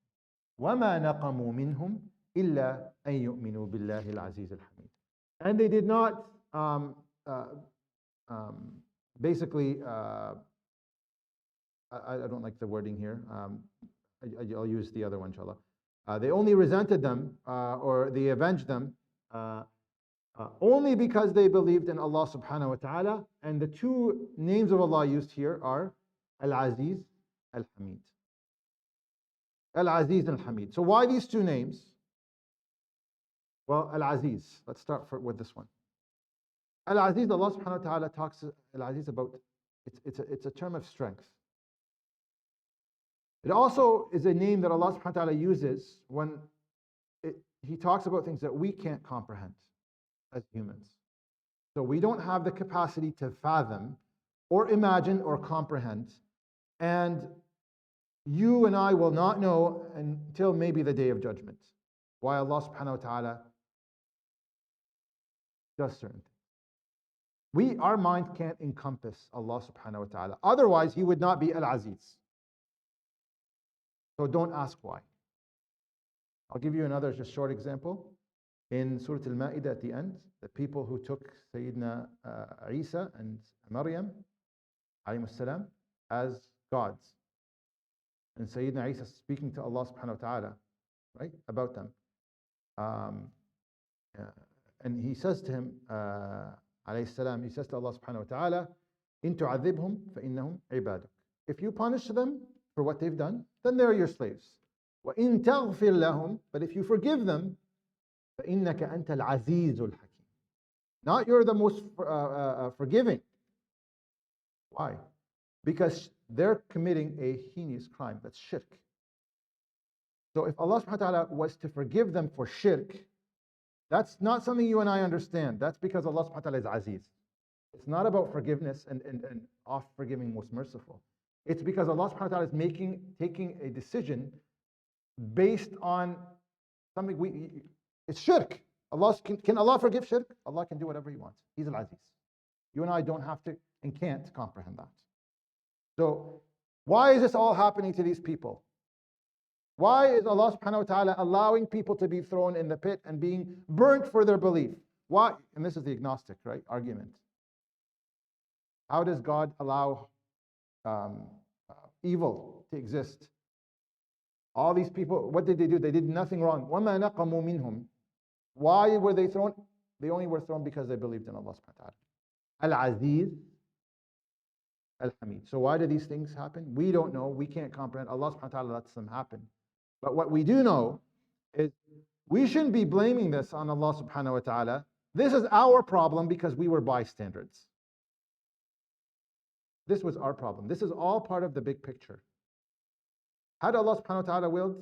وما نقموا منهم إلا أن يؤمنوا بالله العزيز الحميد. And they did not um, uh, basically, I don't like the wording here. I'll use the other one, inshallah. They only resented them or they avenged them only because they believed in Allah subhanahu wa ta'ala. And the two names of Allah used here are Al-Aziz, Al-Hamid. Al-Aziz and Al-Hamid. So why these two names? Well, Al-Aziz. Let's start with this one. Al-Aziz, Allah subhanahu wa ta'ala talks Al-Aziz about, it's a term of strength. It also is a name that Allah subhanahu wa ta'ala uses when He talks about things that we can't comprehend as humans. So we don't have the capacity to fathom or imagine or comprehend. And you and I will not know until maybe the day of judgment why Allah subhanahu wa ta'ala does certain things. Our mind can't encompass Allah subhanahu wa ta'ala. Otherwise, He would not be Al-Aziz. So don't ask why. I'll give you another just short example. In Surah Al-Ma'idah at the end, the people who took Sayyidina Isa and Maryam alayhi salam as gods. And Sayyidina Isa speaking to Allah subhanahu wa ta'ala, right, about them. And he says to him, alayhi salam, he says to Allah subhanahu wa ta'ala, إِن تُعَذِّبْهُمْ فَإِنَّهُمْ عِبَادُكَ. If you punish them for what they've done, then they're your slaves. وَإِن تَغْفِرْ لَهُمْ. But if you forgive them, فَإِنَّكَ أَنْتَ الْعَزِيزُ الْحَكِيمُ. Not you're the most forgiving. Why? Because they're committing a heinous crime. That's shirk. So if Allah subhanahu wa ta'ala was to forgive them for shirk, that's not something you and I understand. That's because Allah subhanahu wa ta'ala is Aziz. It's not about forgiveness and off forgiving most merciful. It's because Allah subhanahu wa ta'ala is taking a decision based on something it's shirk. Can Allah forgive shirk? Allah can do whatever He wants. He's Al-Aziz. You and I don't have to and can't comprehend that. So why is this all happening to these people? Why is Allah subhanahu wa ta'ala allowing people to be thrown in the pit and being burnt for their belief? Why? And this is the agnostic, right, argument. How does God allow evil to exist? All these people, what did they do? They did nothing wrong. وَمَا نَقَمُوا مِنْهُمْ. Why were they thrown? They only were thrown because they believed in Allah subhanahu wa ta'ala. Al-Aziz, Al-Hamid. So why do these things happen? We don't know. We can't comprehend. Allah subhanahu wa ta'ala lets them happen. But what we do know is we shouldn't be blaming this on Allah subhanahu wa ta'ala. This is our problem because we were bystanders. This was our problem. This is all part of the big picture. Had Allah subhanahu wa ta'ala willed,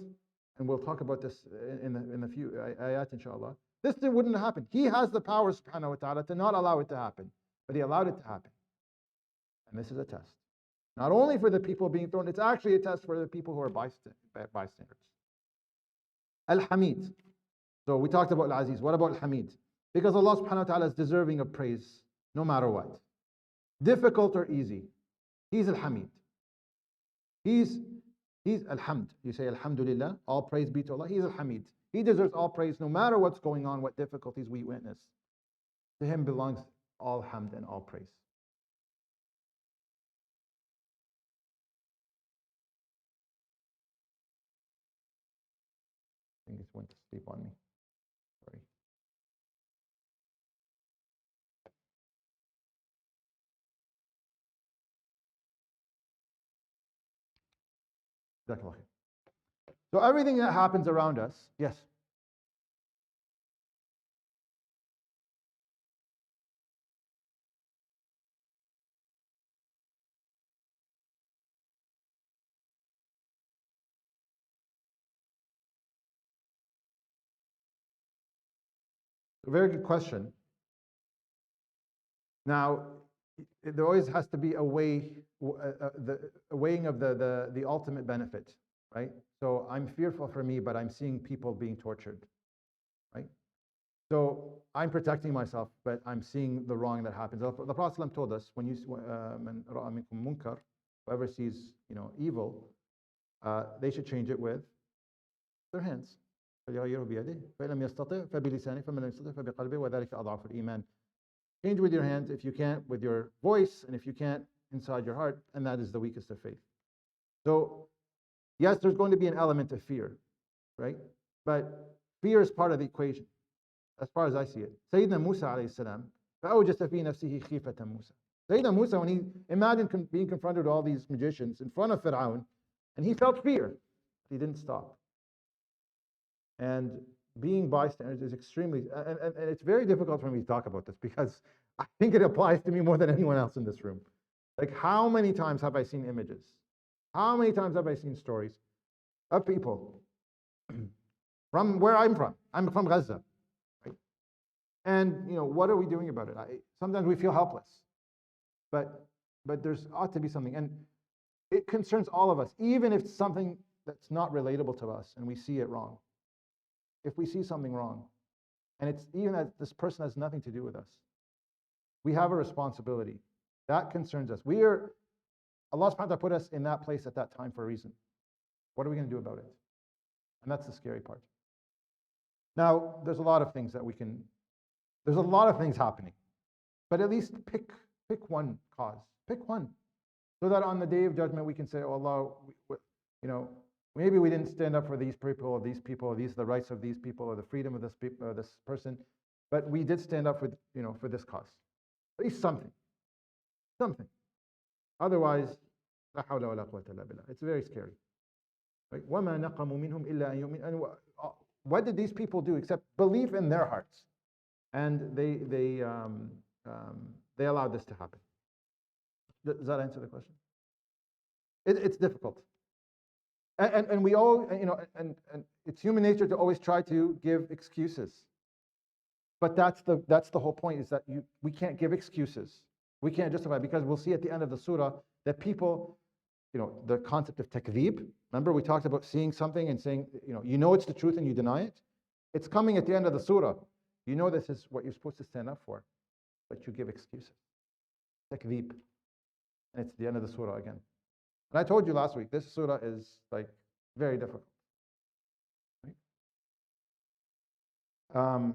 and we'll talk about this in a few ayat inshallah, this wouldn't have happened. He has the power subhanahu wa ta'ala to not allow it to happen, but He allowed it to happen. And this is a test. Not only for the people being thrown, it's actually a test for the people who are bystanders. Al-Hamid. So we talked about Al-Aziz. What about Al-Hamid? Because Allah subhanahu wa ta'ala is deserving of praise no matter what. Difficult or easy. He's Al-Hamid. He's Al-Hamd. You say Alhamdulillah, all praise be to Allah. He's Al-Hamid. He deserves all praise no matter what's going on, what difficulties we witness. To Him belongs all hamd and all praise. I think it went to sleep on me. Sorry. So everything that happens around us, yes. A very good question. Now, there always has to be a weighing of the ultimate benefit, right? So I'm fearful for me, but I'm seeing people being tortured, right? So I'm protecting myself, but I'm seeing the wrong that happens. The Prophet told us, when man ra'a minkum munkar, whoever sees evil, they should change it with their hands. Change with your hands, if you can't, with your voice, and if you can't, inside your heart, and that is the weakest of faith. So, yes, there's going to be an element of fear, right? But fear is part of the equation, as far as I see it. Sayyidina Musa alayhi salam, فَأَوْجَسَ فِي نَفْسِهِ خِيفَةَ مُوسَى. Sayyidina Musa, when he imagined being confronted with all these magicians in front of Fir'aun, and he felt fear, he didn't stop. And being bystanders is extremely, and it's very difficult for me to talk about this because I think it applies to me more than anyone else in this room. Like, how many times have I seen images? How many times have I seen stories of people from where I'm from? I'm from Gaza, right? And what are we doing about it? Sometimes we feel helpless, but there's ought to be something, and it concerns all of us, even if it's something that's not relatable to us, and we see it wrong. If we see something wrong, and it's even that this person has nothing to do with us, we have a responsibility. That concerns us. Allah subhanahu wa ta'ala put us in that place at that time for a reason. What are we going to do about it? And that's the scary part. Now, there's a lot of things there's a lot of things happening, but at least pick one cause. Pick one. So that on the day of judgment we can say, oh Allah, maybe we didn't stand up for these people, or these are the rights of these people, or the freedom of this person, but we did stand up for this cause. At least something. Something. Otherwise, لا حول ولا قوة إلا بالله. It's very scary. Right? وَمَا نَقَمُوا مِنْهُمْ إِلَّا أَن يُؤْمِنُوا. And what did these people do except believe in their hearts? And they allowed this to happen. Does that answer the question? It's difficult. And we all, and it's human nature to always try to give excuses. But that's the whole point, is that we can't give excuses. We can't justify, because we'll see at the end of the surah that people, the concept of takdhib. Remember, we talked about seeing something and saying, it's the truth and you deny it. It's coming at the end of the surah. This is what you're supposed to stand up for, but you give excuses. Takdhib. And it's the end of the surah again. And I told you last week, this surah is like very difficult. Right?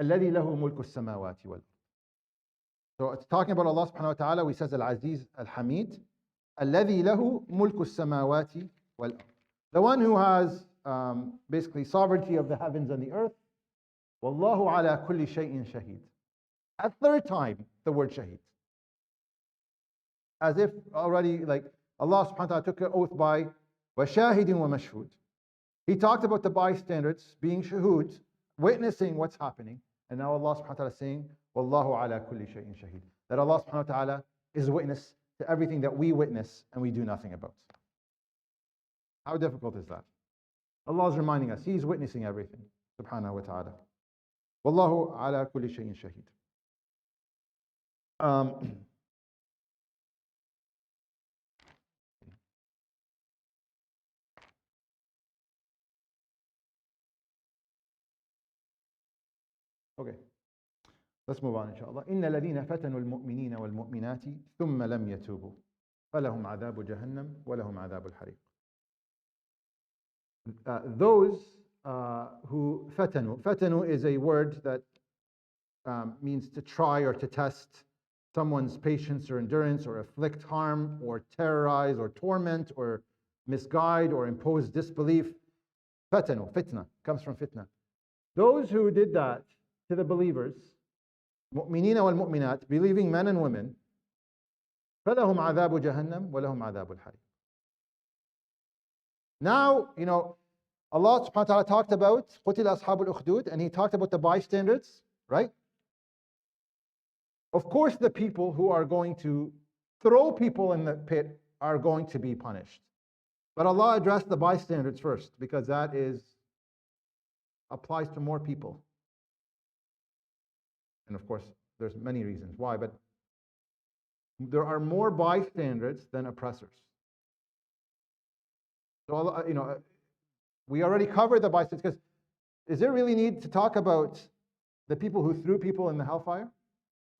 الذي له ملك السماوات والأرض. So it's talking about Allah subhanahu wa ta'ala. He says Al-Aziz Al-Hamid. الذي له ملك السماوات والأرض. The one who has basically sovereignty of the heavens and the earth. والله على كل شيء شهيد. A third time the word shaheed. As if already, like, Allah subhanahu wa ta'ala took an oath by وَشَاهِدٍ وَمَشْهُودٍ. He talked about the bystanders being shahood, witnessing what's happening. And now Allah subhanahu wa ta'ala is saying, وَاللَّهُ عَلَى كُلِّ شَيْءٍ شَهِيدٍ. That Allah subhanahu wa ta'ala is a witness to everything that we witness and we do nothing about. How difficult is that? Allah is reminding us, He's witnessing everything, subhanahu wa ta'ala. وَاللَّهُ عَلَى كُلِّ شَيْءٍ شَهِيدٍ. Okay, let's move on, inshallah. إِنَّ الَّذِينَ فَتَنُوا الْمُؤْمِنِينَ وَالْمُؤْمِنَاتِ ثُمَّ لَمْ يَتُوبُوا فَلَهُمْ عَذَابُ جَهَنَّمَ وَلَهُمْ عَذَابُ الْحَرِيقِ. Those who fatanu is a word that means to try or to test someone's patience or endurance, or afflict harm, or terrorize, or torment, or misguide, or impose disbelief. Fatanu, fitna, comes from fitna. Those who did that to the believers, mu'minina wal mu'minat, believing men and women, فَلَهُمْ عَذَابُ جَهَنَّمَ وَلَهُمْ عَذَابُ الْحَرِيقِ. Now, Allah subhanahu wa ta'ala talked about قُتِلَ أَصْحَابُ الْأُخْدُودِ, and He talked about the bystanders, right? Of course, the people who are going to throw people in the pit are going to be punished. But Allah addressed the bystanders first, because that applies to more people. And of course, there's many reasons why, but there are more bystanders than oppressors. So Allah, we already covered the bystanders, because is there really need to talk about the people who threw people in the hellfire?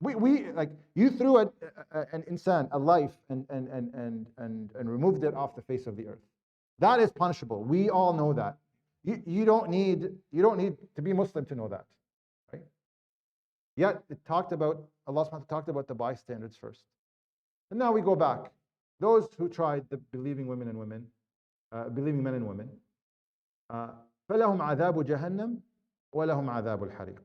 We like, you threw an insan, a life, and removed it off the face of the earth. That is punishable. We all know that. You don't need to be Muslim to know that, right? Yet it talked about, Allah subhanahu wa ta'ala talked about the bystanders first. And now we go back. Those who tried the believing women and women, believing men and women, فَلَهُمْ عَذَابُ جَهَنَّمْ وَلَهُمْ عَذَابُ الْحَرِيقِ.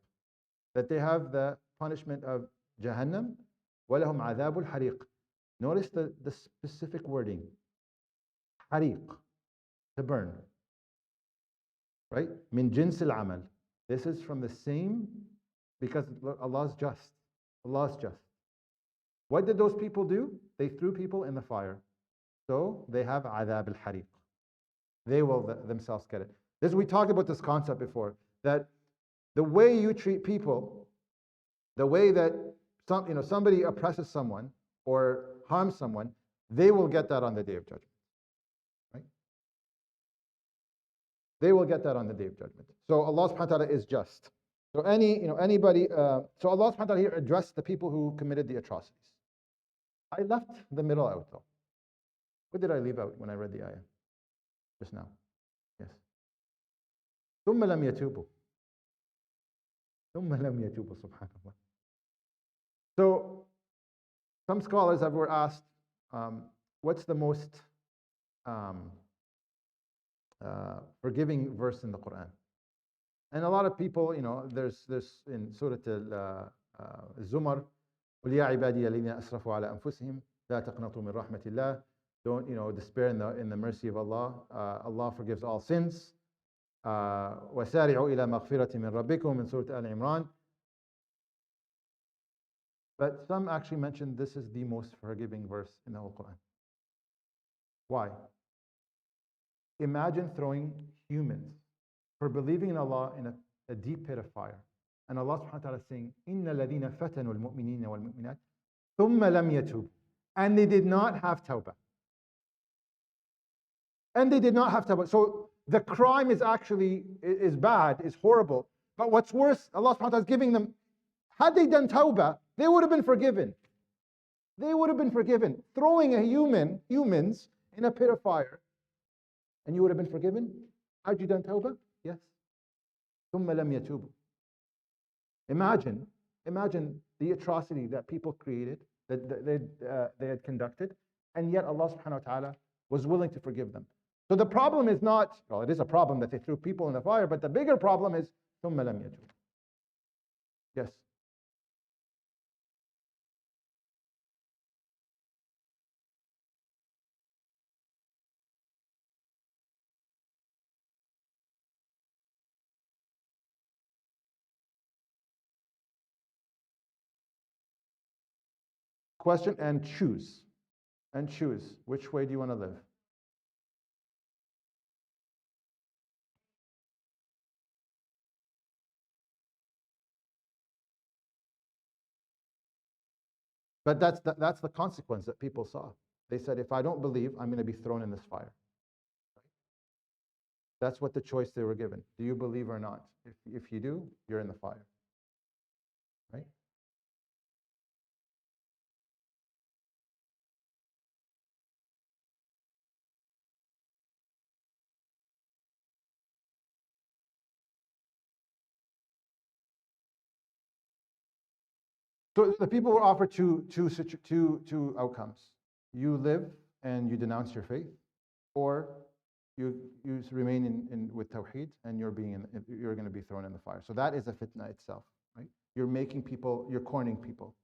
That they have the punishment of Jahannam, وَلَهُمْ عَذَابُ الْحَرِيقِ. Notice the specific wording. Hariq, to burn. Right? Min jins al-amal. This is from the same, because Allah is just. Allah is just. What did those people do? They threw people in the fire. So they have adhab al-hariq. They will themselves get it. We talked about this concept before, that the way you treat people, the way that somebody oppresses someone or harms someone, they will get that on the Day of Judgment. Right? They will get that on the Day of Judgment. So Allah subhanahu wa ta'ala is just. So anybody, so Allah subhanahu wa ta'ala here addressed the people who committed the atrocities. I left the middle out though. What did I leave out when I read the ayah just now? Yes. ثم لم يتوبوا. ثم لم يتوبوا, subhanallah. So some scholars were asked, what's the most forgiving verse in the Quran? And a lot of people, there's in Surah Al-Zumar, قُلْ يَا عِبَادِيَ الَّذِينَ أَسْرَفُوا عَلَى أَنفُسِهِمْ لَا تَقْنَطُوا مِنْ رَحْمَةِ اللَّهِ. Don't despair in the mercy of Allah. Allah forgives all sins. وَسَارِعُوا إِلَى مَغْفِرَةٍ مِنْ رَبِّكُمْ in Surah Al-Imran. But some actually mentioned this is the most forgiving verse in the whole Quran. Why? Imagine throwing humans for believing in Allah in a deep pit of fire. And Allah subhanahu wa ta'ala is saying, إِنَّ الَّذِينَ فَتَنُوا الْمُؤْمِنِينَ وَالْمُؤْمِنَاتِ ثُمَّ لَمْ يَتُوبُوا. And they did not have tawbah. And they did not have tawbah. So the crime is actually is bad, is horrible. But what's worse, Allah subhanahu wa ta'ala is giving them, had they done tawbah, they would have been forgiven. They would have been forgiven. Throwing humans in a pit of fire, and you would have been forgiven. Had you done tawbah? Yes. ثُمَّ لَمْ يَتُوبُوا. Imagine the atrocity that people created, that they had conducted, and yet Allah subhanahu wa ta'ala was willing to forgive them. So the problem is not, well, it is a problem that they threw people in the fire, but the bigger problem is ثُمَّ لَمْ يَتُوبُوا. Yes. Question and choose. Which way do you want to live? But that's the consequence that people saw. They said, if I don't believe, I'm going to be thrown in this fire. That's what the choice they were given. Do you believe or not? If you do, you're in the fire. Right? So the people were offered two outcomes. You live and you denounce your faith, or you remain with tawheed and you're going to be thrown in the fire. So that is a fitna itself, right? You're making people, you're cornering people,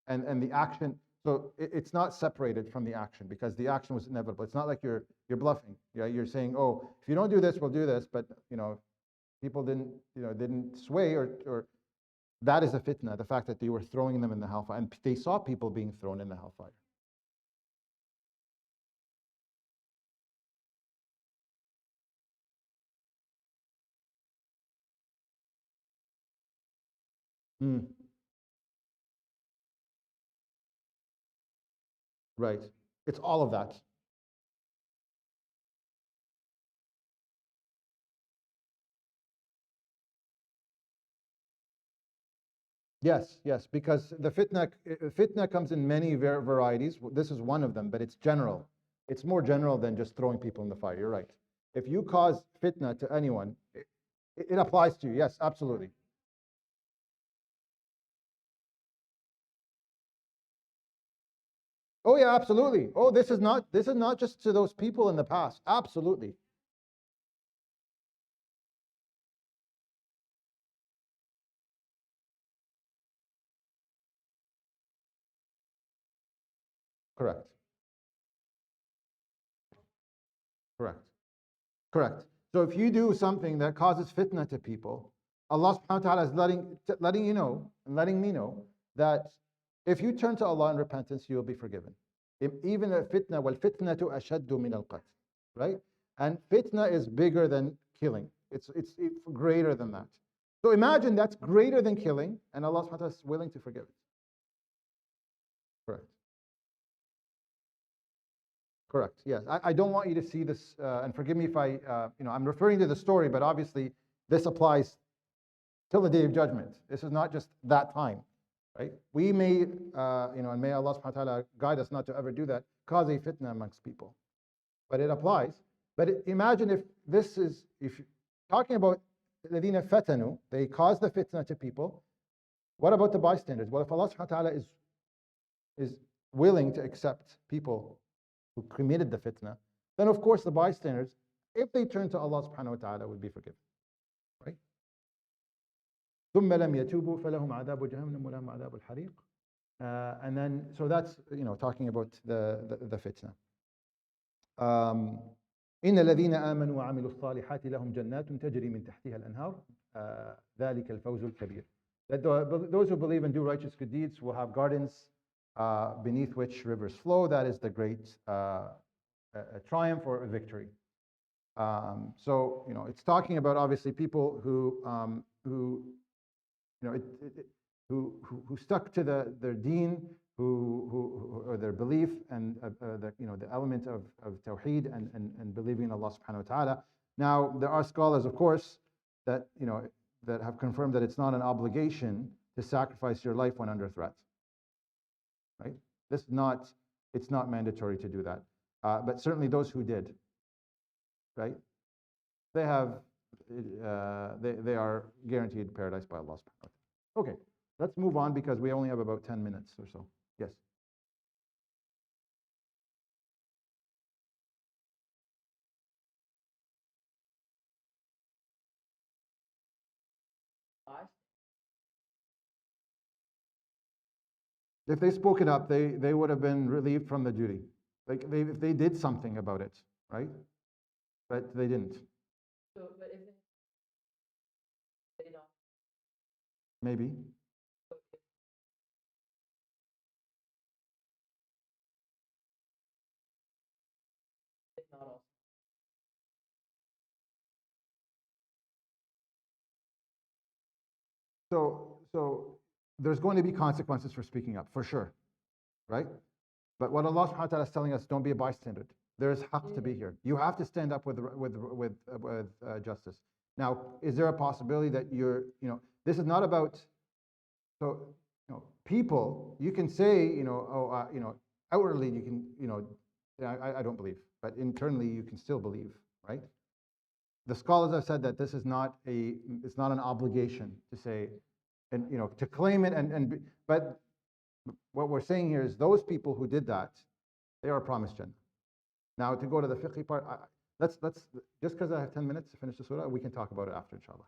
and the action. So it's not separated from the action, because the action was inevitable. It's not like you're bluffing. Yeah, you're saying, oh, if you don't do this, we'll do this. But people didn't sway or that is a fitna, the fact that they were throwing them in the hellfire, and they saw people being thrown in the hellfire. Right. It's all of that. Yes, because the fitna comes in many varieties. This is one of them, but it's general. It's more general than just throwing people in the fire. You're right. If you cause fitna to anyone, it applies to you. Yes, absolutely. Oh yeah, absolutely. Oh, this is not just to those people in the past. Absolutely. Correct. Correct. Correct. So if you do something that causes fitna to people, Allah subhanahu wa ta'ala is letting you know and letting me know that if you turn to Allah in repentance, you will be forgiven. Even a fitna, wal fitnatu ashaddu min al qatl, right? And fitna is bigger than killing. It's greater than that. So imagine that's greater than killing, and Allah subhanahu wa ta'ala is willing to forgive it. Correct. Correct. Yes. I don't want you to see this, and forgive me if I'm referring to the story, but obviously this applies till the day of judgment. This is not just that time, right? We may, and may Allah subhanahu wa ta'ala guide us not to ever do that, cause a fitna amongst people. But it applies. But imagine if talking about الَّذِينَ فَتَنُوا, they cause the fitna to people. What about the bystanders? Well, if Allah subhanahu wa ta'ala is willing to accept people who committed the fitna, then of course the bystanders, if they turn to Allah subhanahu wa ta'ala, will be forgiven. Right? ثُمَّ لَمْ يَتُوبُوا فَلَهُمْ عَذَابُ جَهَنَّمَ وَلَهُمْ عَذَابُ الْحَرِيقِ. And then, so that's talking about the fitna. إن الذين آمنوا وعملوا الصالحات لهم جنات تجري من تحتها الأنهار ذلك الفوز الكبير. That those who believe and do righteous good deeds will have gardens beneath which rivers flow. That is the great triumph or a victory. So it's talking about obviously people who stuck to their deen, or their belief, and the element of tawheed and believing in Allah subhanahu wa ta'ala. Now there are scholars, of course, that that have confirmed that it's not an obligation to sacrifice your life when under threat. Right? It's not mandatory to do that. But certainly those who did, right? They have they are guaranteed paradise by Allah subhanahu wa ta'ala. Okay, let's move on because we only have about 10 minutes or so. Yes. If they spoke it up, they would have been relieved from the duty. Like if they did something about it, right? But they didn't. So, but if they don't, maybe. So there's going to be consequences for speaking up, for sure, right? But what Allah subhanahu wa ta'ala is telling us, don't be a bystander. There's haqq to be here. You have to stand up with justice. Now, is there a possibility that this is not about, so, people, you can say, outwardly you can, I don't believe, but internally you can still believe, right? The scholars have said that this is it's not an obligation to say, and to claim it, but what we're saying here is those people who did that, they are promised Jannah. Now to go to the fiqh part, let's just because I have 10 minutes to finish the surah, we can talk about it after, inshallah.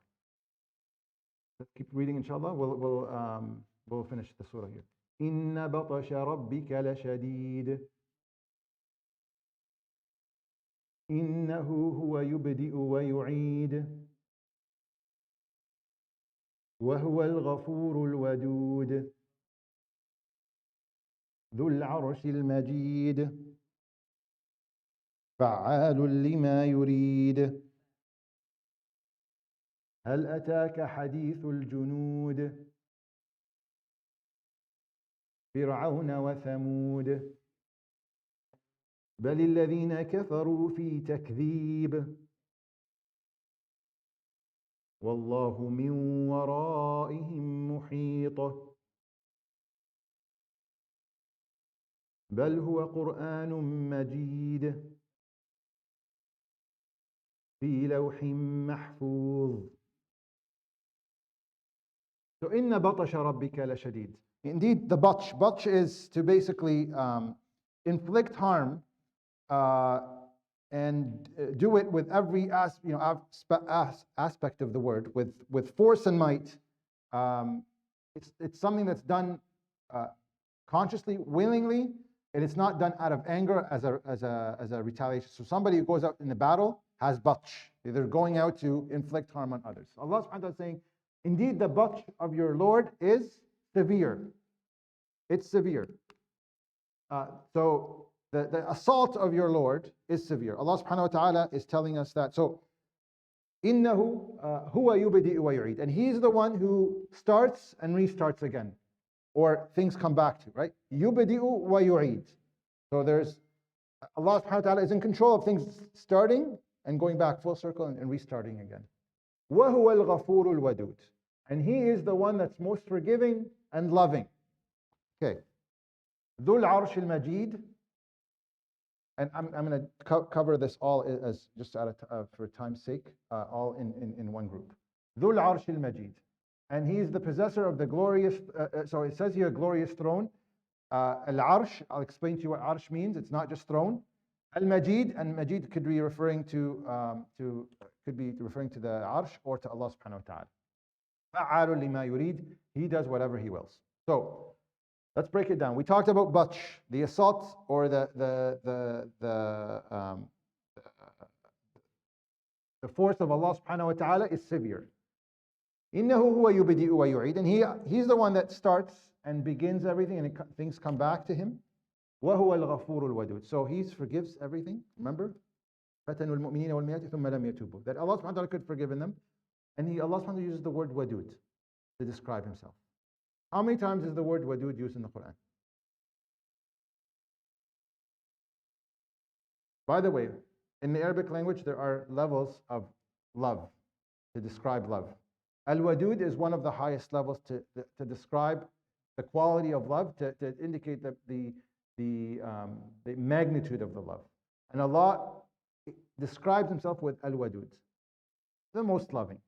Let's keep reading, inshallah. We'll finish the surah here. Inna batasha rabbika lashadid. Innahu huwa yubdi'u wa yu'id. وهو الغفور الودود ذو العرش المجيد فعال لما يريد هل أتاك حديث الجنود فرعون وثمود بل الذين كفروا في تكذيب والله من ورائهم محيط بل هو قرآن مجيد في لوح محفوظ. So إن بطش ربك لشديد. Indeed, the batsh is to basically inflict harm and do it with every aspect of the word, with force and might, it's something that's done consciously, willingly, and it's not done out of anger as a retaliation. So somebody who goes out in the battle has batsh. They're going out to inflict harm on others. Allah subhanahu wa ta'ala is saying, indeed the batsh of your Lord is severe. It's severe. So the assault of your Lord is severe. Allah subhanahu wa ta'ala is telling us that. So, إِنَّهُ هُوَ يُبْدِئُ وَيُعِيدُ. And He's the one who starts and restarts again. Or things come back to, right? يُبْدِئُ وَيُعِيدُ. So there's, Allah subhanahu wa ta'ala is in control of things starting and going back full circle and restarting again. وَهُوَ الْغَفُورُ الْوَدُودُ. And He is the one that's most forgiving and loving. Okay. ذُو الْعَرْشِ الْمَجِيدُ. And I'm going to cover this all as just for time's sake, all in one group. ذُو الْعَرْشِ الْمَجِيدُ. And He is the possessor of the glorious, so it says here, glorious throne. Al-Arsh, I'll explain to you what Arsh means. It's not just throne. Al-Majid, and Majid could be referring to the Arsh or to Allah subhanahu wa ta'ala. فَعَالٌ لِمَا يُرِيدُ. He does whatever He wills. So, let's break it down. We talked about batsh, the assault or the force of Allah subhanahu wa ta'ala is severe. إِنَّهُ هُوَ يُبْدِئُ وَيُعِيدُ. And He's the one that starts and begins everything, and things come back to Him. وَهُوَ الْغَفُورُ الْوَدُودُ. So He forgives everything. Remember? فَتَنُوا الْمُؤْمِنِينَ وَالْمُؤْمِنَاتِ ثُمَّ لَمْ يَتُوبُوا. That Allah subhanahu wa ta'ala could have forgiven them. And Allah subhanahu wa ta'ala uses the word wadud to describe Himself. How many times is the word wadud used in the Quran? By the way, in the Arabic language, there are levels of love, to describe love. Al-wadud is one of the highest levels to describe the quality of love, to indicate the magnitude of the love. And Allah describes Himself with al-wadud, the most loving.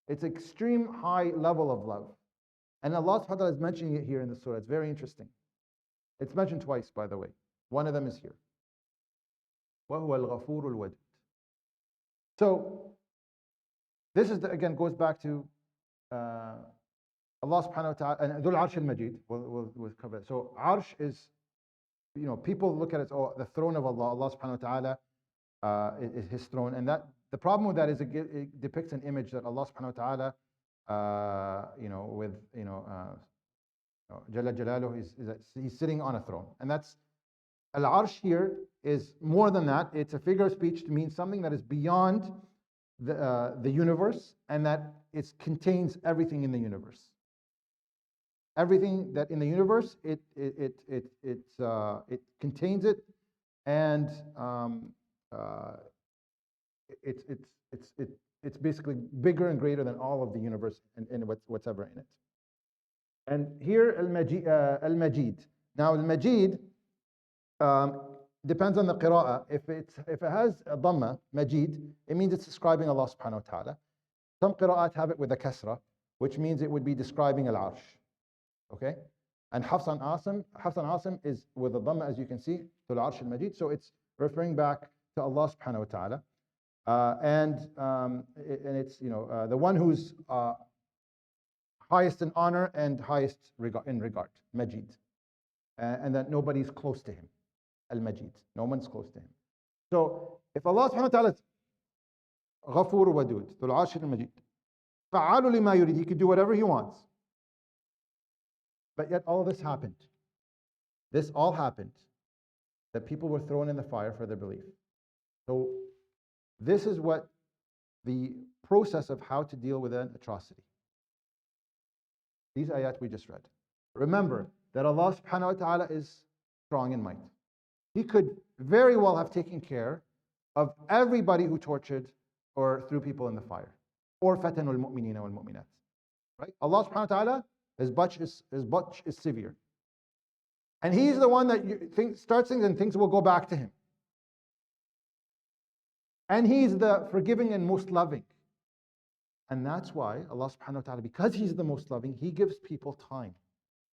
It's extreme high level of love. And Allah subhanahu wa ta'ala is mentioning it here in the surah. It's very interesting. It's mentioned twice, by the way. One of them is here. وَهُوَ الْغَفُورُ الْوَدُودُ. So, this is, again, goes back to Allah subhanahu wa ta'ala, and Dhul Arsh al-Majid, we'll cover it. So, Arsh is, people look at it, the throne of Allah, Allah subhanahu wa ta'ala is His throne. And that the problem with that is it depicts an image that Allah subhanahu wa ta'ala Jalla Jalaluhu, He's sitting on a throne. And that's, Al-Arsh here is more than that. It's a figure of speech to mean something that is beyond the universe, and that it contains everything in the universe. Everything that in the universe, it contains it, and it's basically bigger and greater than all of the universe and what's ever in it. And here, Al-Majid. Now, Al-Majid depends on the qira'ah. If it has a dhamma, Majid, it means it's describing Allah subhanahu wa ta'ala. Some qira'at have it with a kasra, which means it would be describing Al-Arsh. Okay? And Hafs and Asim is with a dhamma, as you can see, to Al-Arsh al-Majid. So it's referring back to Allah subhanahu wa ta'ala. And it's the one who's highest in honor and highest in regard, Majid, and that nobody's close to Him, Al-Majid. No one's close to Him. So if Allah subhanahu wa ta'ala is Ghafur Wadud, Dhul Arsh al-Majid, Fa'alu lima yurid, He could do whatever He wants. But yet all this happened. This all happened, that people were thrown in the fire for their belief. So this is what the process of how to deal with an atrocity. These ayat we just read. Remember that Allah subhanahu wa ta'ala is strong in might. He could very well have taken care of everybody who tortured or threw people in the fire. Or fatanul mu'minina wal mu'minat. Right? Allah subhanahu wa ta'ala, His batch is severe. And He's the one that starts things and things will go back to Him. And He's the forgiving and most loving. And that's why Allah subhanahu wa ta'ala, because He's the most loving, He gives people time.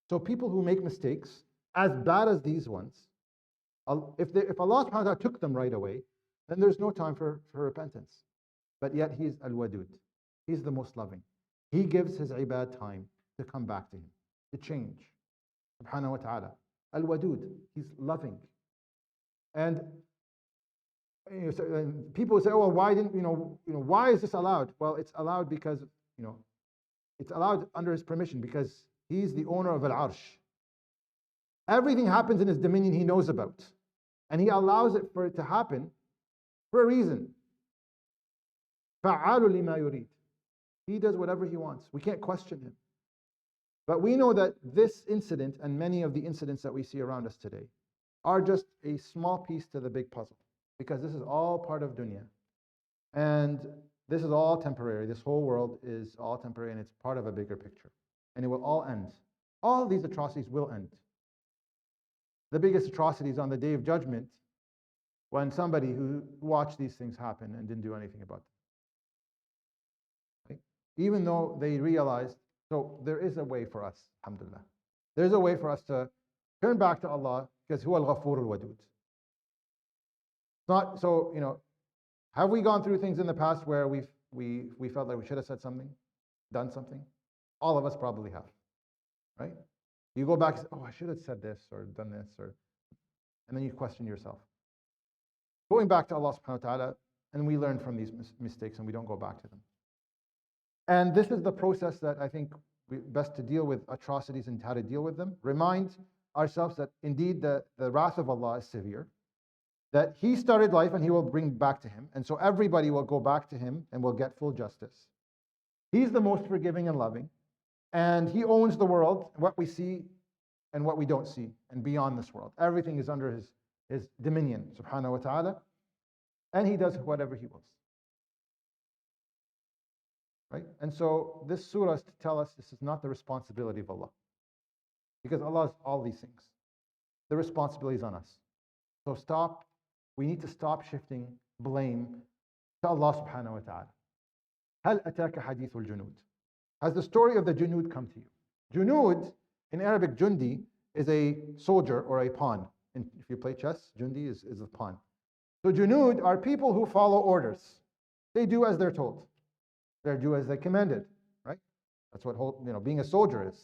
So people who make mistakes, as bad as these ones, If Allah subhanahu wa ta'ala took them right away, then there's no time for repentance. But yet He's Al-Wadud. He's the most loving. He gives His ibad time to come back to Him, to change. Subhanahu wa ta'ala. Al-Wadud. He's loving. And people say, "Oh, well, why didn't why is this allowed?" Well, it's allowed because it's allowed under His permission because He's the owner of Al-Arsh. Everything happens in His dominion He knows about, and He allows it for it to happen for a reason. فَعَّالٌ لِمَا يُرِيدُ. He does whatever He wants. We can't question Him. But we know that this incident and many of the incidents that we see around us today are just a small piece to the big puzzle, because this is all part of dunya. And this is all temporary. This whole world is all temporary, and it's part of a bigger picture. And it will all end. All these atrocities will end. The biggest atrocities on the Day of Judgment, when somebody who watched these things happen and didn't do anything about them. Okay? Even though they realized, so there is a way for us, alhamdulillah. There's a way for us to turn back to Allah, because Huwa al-Ghafur al-Wadud. Not so, have we gone through things in the past where we felt like we should have said something, done something? All of us probably have, right? You go back and say, "Oh, I should have said this or done this," and then you question yourself. Going back to Allah subhanahu wa ta'ala, and we learn from these mistakes and we don't go back to them. And this is the process that I think best to deal with atrocities and how to deal with them. Remind ourselves that indeed the wrath of Allah is severe, that He started life and He will bring back to Him, and so everybody will go back to Him and will get full justice. He's the most forgiving and loving, and He owns the world, what we see and what we don't see, and beyond this world. Everything is under His dominion, subhanahu wa ta'ala, and He does whatever He wills. Right? And so this surah is to tell us this is not the responsibility of Allah, because Allah is all these things. The responsibility is on us. So we need to stop shifting blame to Allah subhanahu wa ta'ala. هل أتاك حديث الجنود? Has the story of the Junud come to you? Junud, in Arabic, Jundi, is a soldier or a pawn. And if you play chess, Jundi is a pawn. So Junud are people who follow orders. They do as they're told. They do as they're commanded, right? That's what being a soldier is.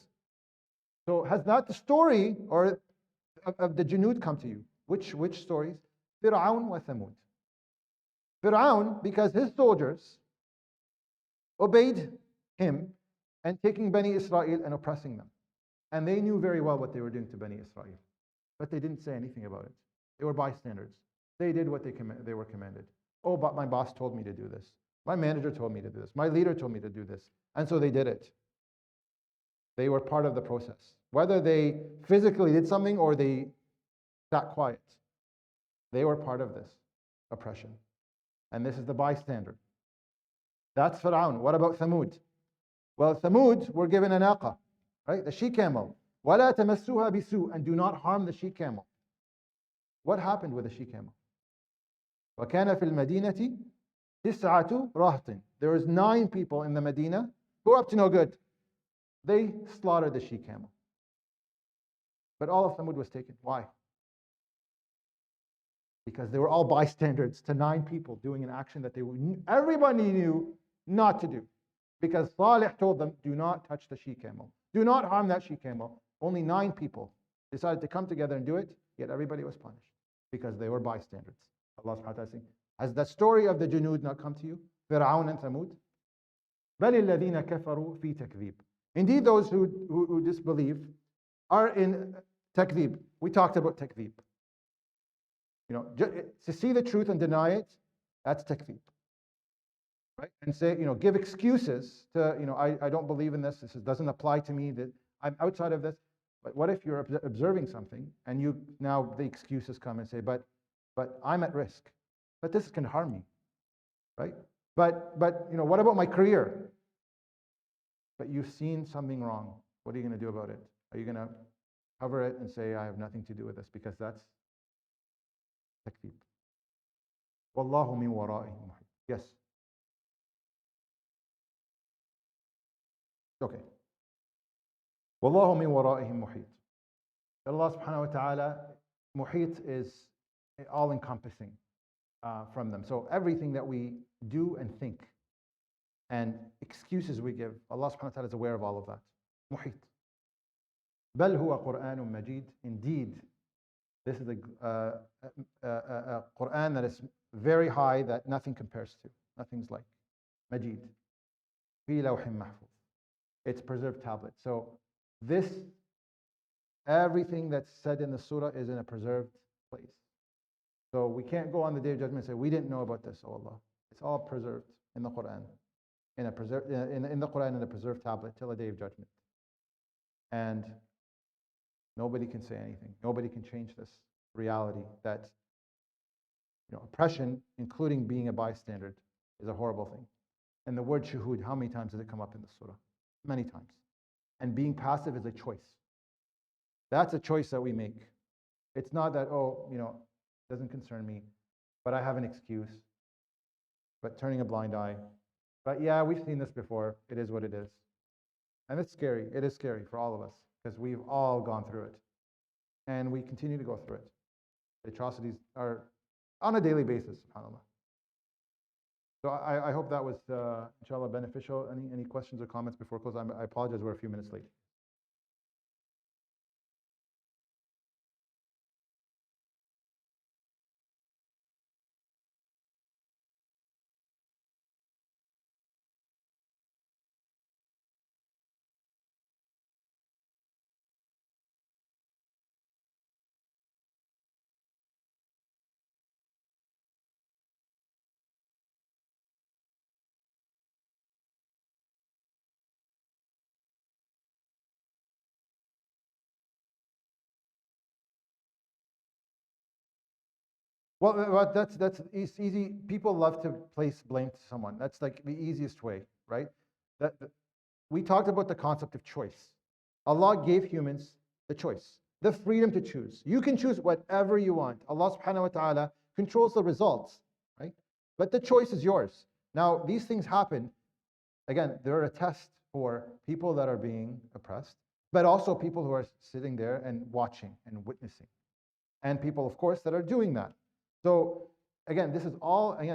So has not the story of the Junud come to you? Which stories? Fir'aun wa Thamud. Fir'aun, because his soldiers obeyed him and taking Bani Israel and oppressing them. And they knew very well what they were doing to Bani Israel. But they didn't say anything about it. They were bystanders. They did what they were commanded. Oh, but my boss told me to do this. My manager told me to do this. My leader told me to do this. And so they did it. They were part of the process. Whether they physically did something or they sat quiet, they were part of this oppression. And this is the bystander. That's Fir'aun. What about Thamud? Well, Thamud were given an naqa, right? The she-camel. وَلَا تَمَسُّوهَا بِسُوءٍ, and do not harm the she-camel. What happened with the she-camel? وَكَانَ فِي الْمَدِينَةِ تِسْعَةُ رَهْطٍ. There was 9 people in the Medina who were up to no good. They slaughtered the she-camel. But all of Thamud was taken. Why? Because they were all bystanders to 9 people doing an action that everybody knew not to do. Because Salih told them, do not touch the she-camel. Do not harm that she-camel. Only 9 people decided to come together and do it, yet everybody was punished because they were bystanders. Allah subhanahu wa ta'ala saying, has the story of the Junud not come to you? Fir'aun and Thamud? بَلِ الَّذِينَ كَفَرُوا فِي تَكْذِيبٍ. Indeed, those who disbelieve are in takdhib. We talked about takdhib. To see the truth and deny it, that's takdhib. Right? And say, give excuses to, I don't believe in this. This doesn't apply to me. That I'm outside of this. But what if you're observing something and now the excuses come and say, but I'm at risk. But this can harm me, right? But what about my career? But you've seen something wrong. What are you going to do about it? Are you going to cover it and say, I have nothing to do with this? Because that's takdhib. Wallahu min wara'ihim muhit. Yes. Okay. Wallahu min wara'ihim muhit. Allah subhanahu wa ta'ala, muhit is all-encompassing from them. So everything that we do and think and excuses we give, Allah subhanahu wa ta'ala is aware of all of that. Muhit. بل هو قرآن مجيد. Indeed, this is a Quran that is very high, that nothing compares to. Nothing's like. Majid. في لوح محفوظ. It's preserved tablet. So this, everything that's said in the surah is in a preserved place. So we can't go on the Day of Judgment and say, we didn't know about this, oh Allah. It's all preserved in the Quran. In the Quran, in a preserved tablet till the Day of Judgment. And nobody can say anything. Nobody can change this reality that oppression, including being a bystander, is a horrible thing. And the word shuhud, how many times does it come up in the surah? Many times. And being passive is a choice. That's a choice that we make. It's not that, it doesn't concern me, but I have an excuse. But turning a blind eye. But yeah, we've seen this before. It is what it is. And it's scary. It is scary for all of us because we've all gone through it. And we continue to go through it. The atrocities are on a daily basis, subhanAllah. So I hope that was, inshallah, beneficial. Any questions or comments before close? I apologize, we're a few minutes late. Well, that's easy. People love to place blame to someone. That's like the easiest way, right? We talked about the concept of choice. Allah gave humans the choice, the freedom to choose. You can choose whatever you want. Allah subhanahu wa ta'ala controls the results, right? But the choice is yours. Now, these things happen. Again, they're a test for people that are being oppressed, but also people who are sitting there and watching and witnessing. And people, of course, that are doing that. So again, this is all, Allah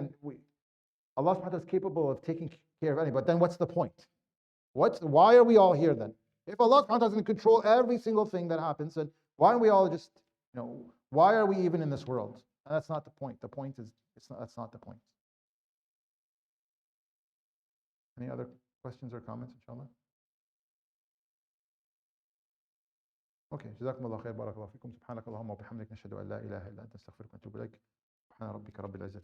subhanahu wa ta'ala is capable of taking care of anything, but then what's the point? Why are we all here then? If Allah subhanahu wa ta'ala is in control every single thing that happens, then why aren't we all just, why are we even in this world? And that's not the point. The point is, that's not the point. Any other questions or comments, inshallah? Okay, جزاكم الله خير بارك الله فيكم سبحانك اللهم وبحمدك نشهد أن لا إله إلا أنت نستغفرك ونتوب إليك سبحان ربك رب العزة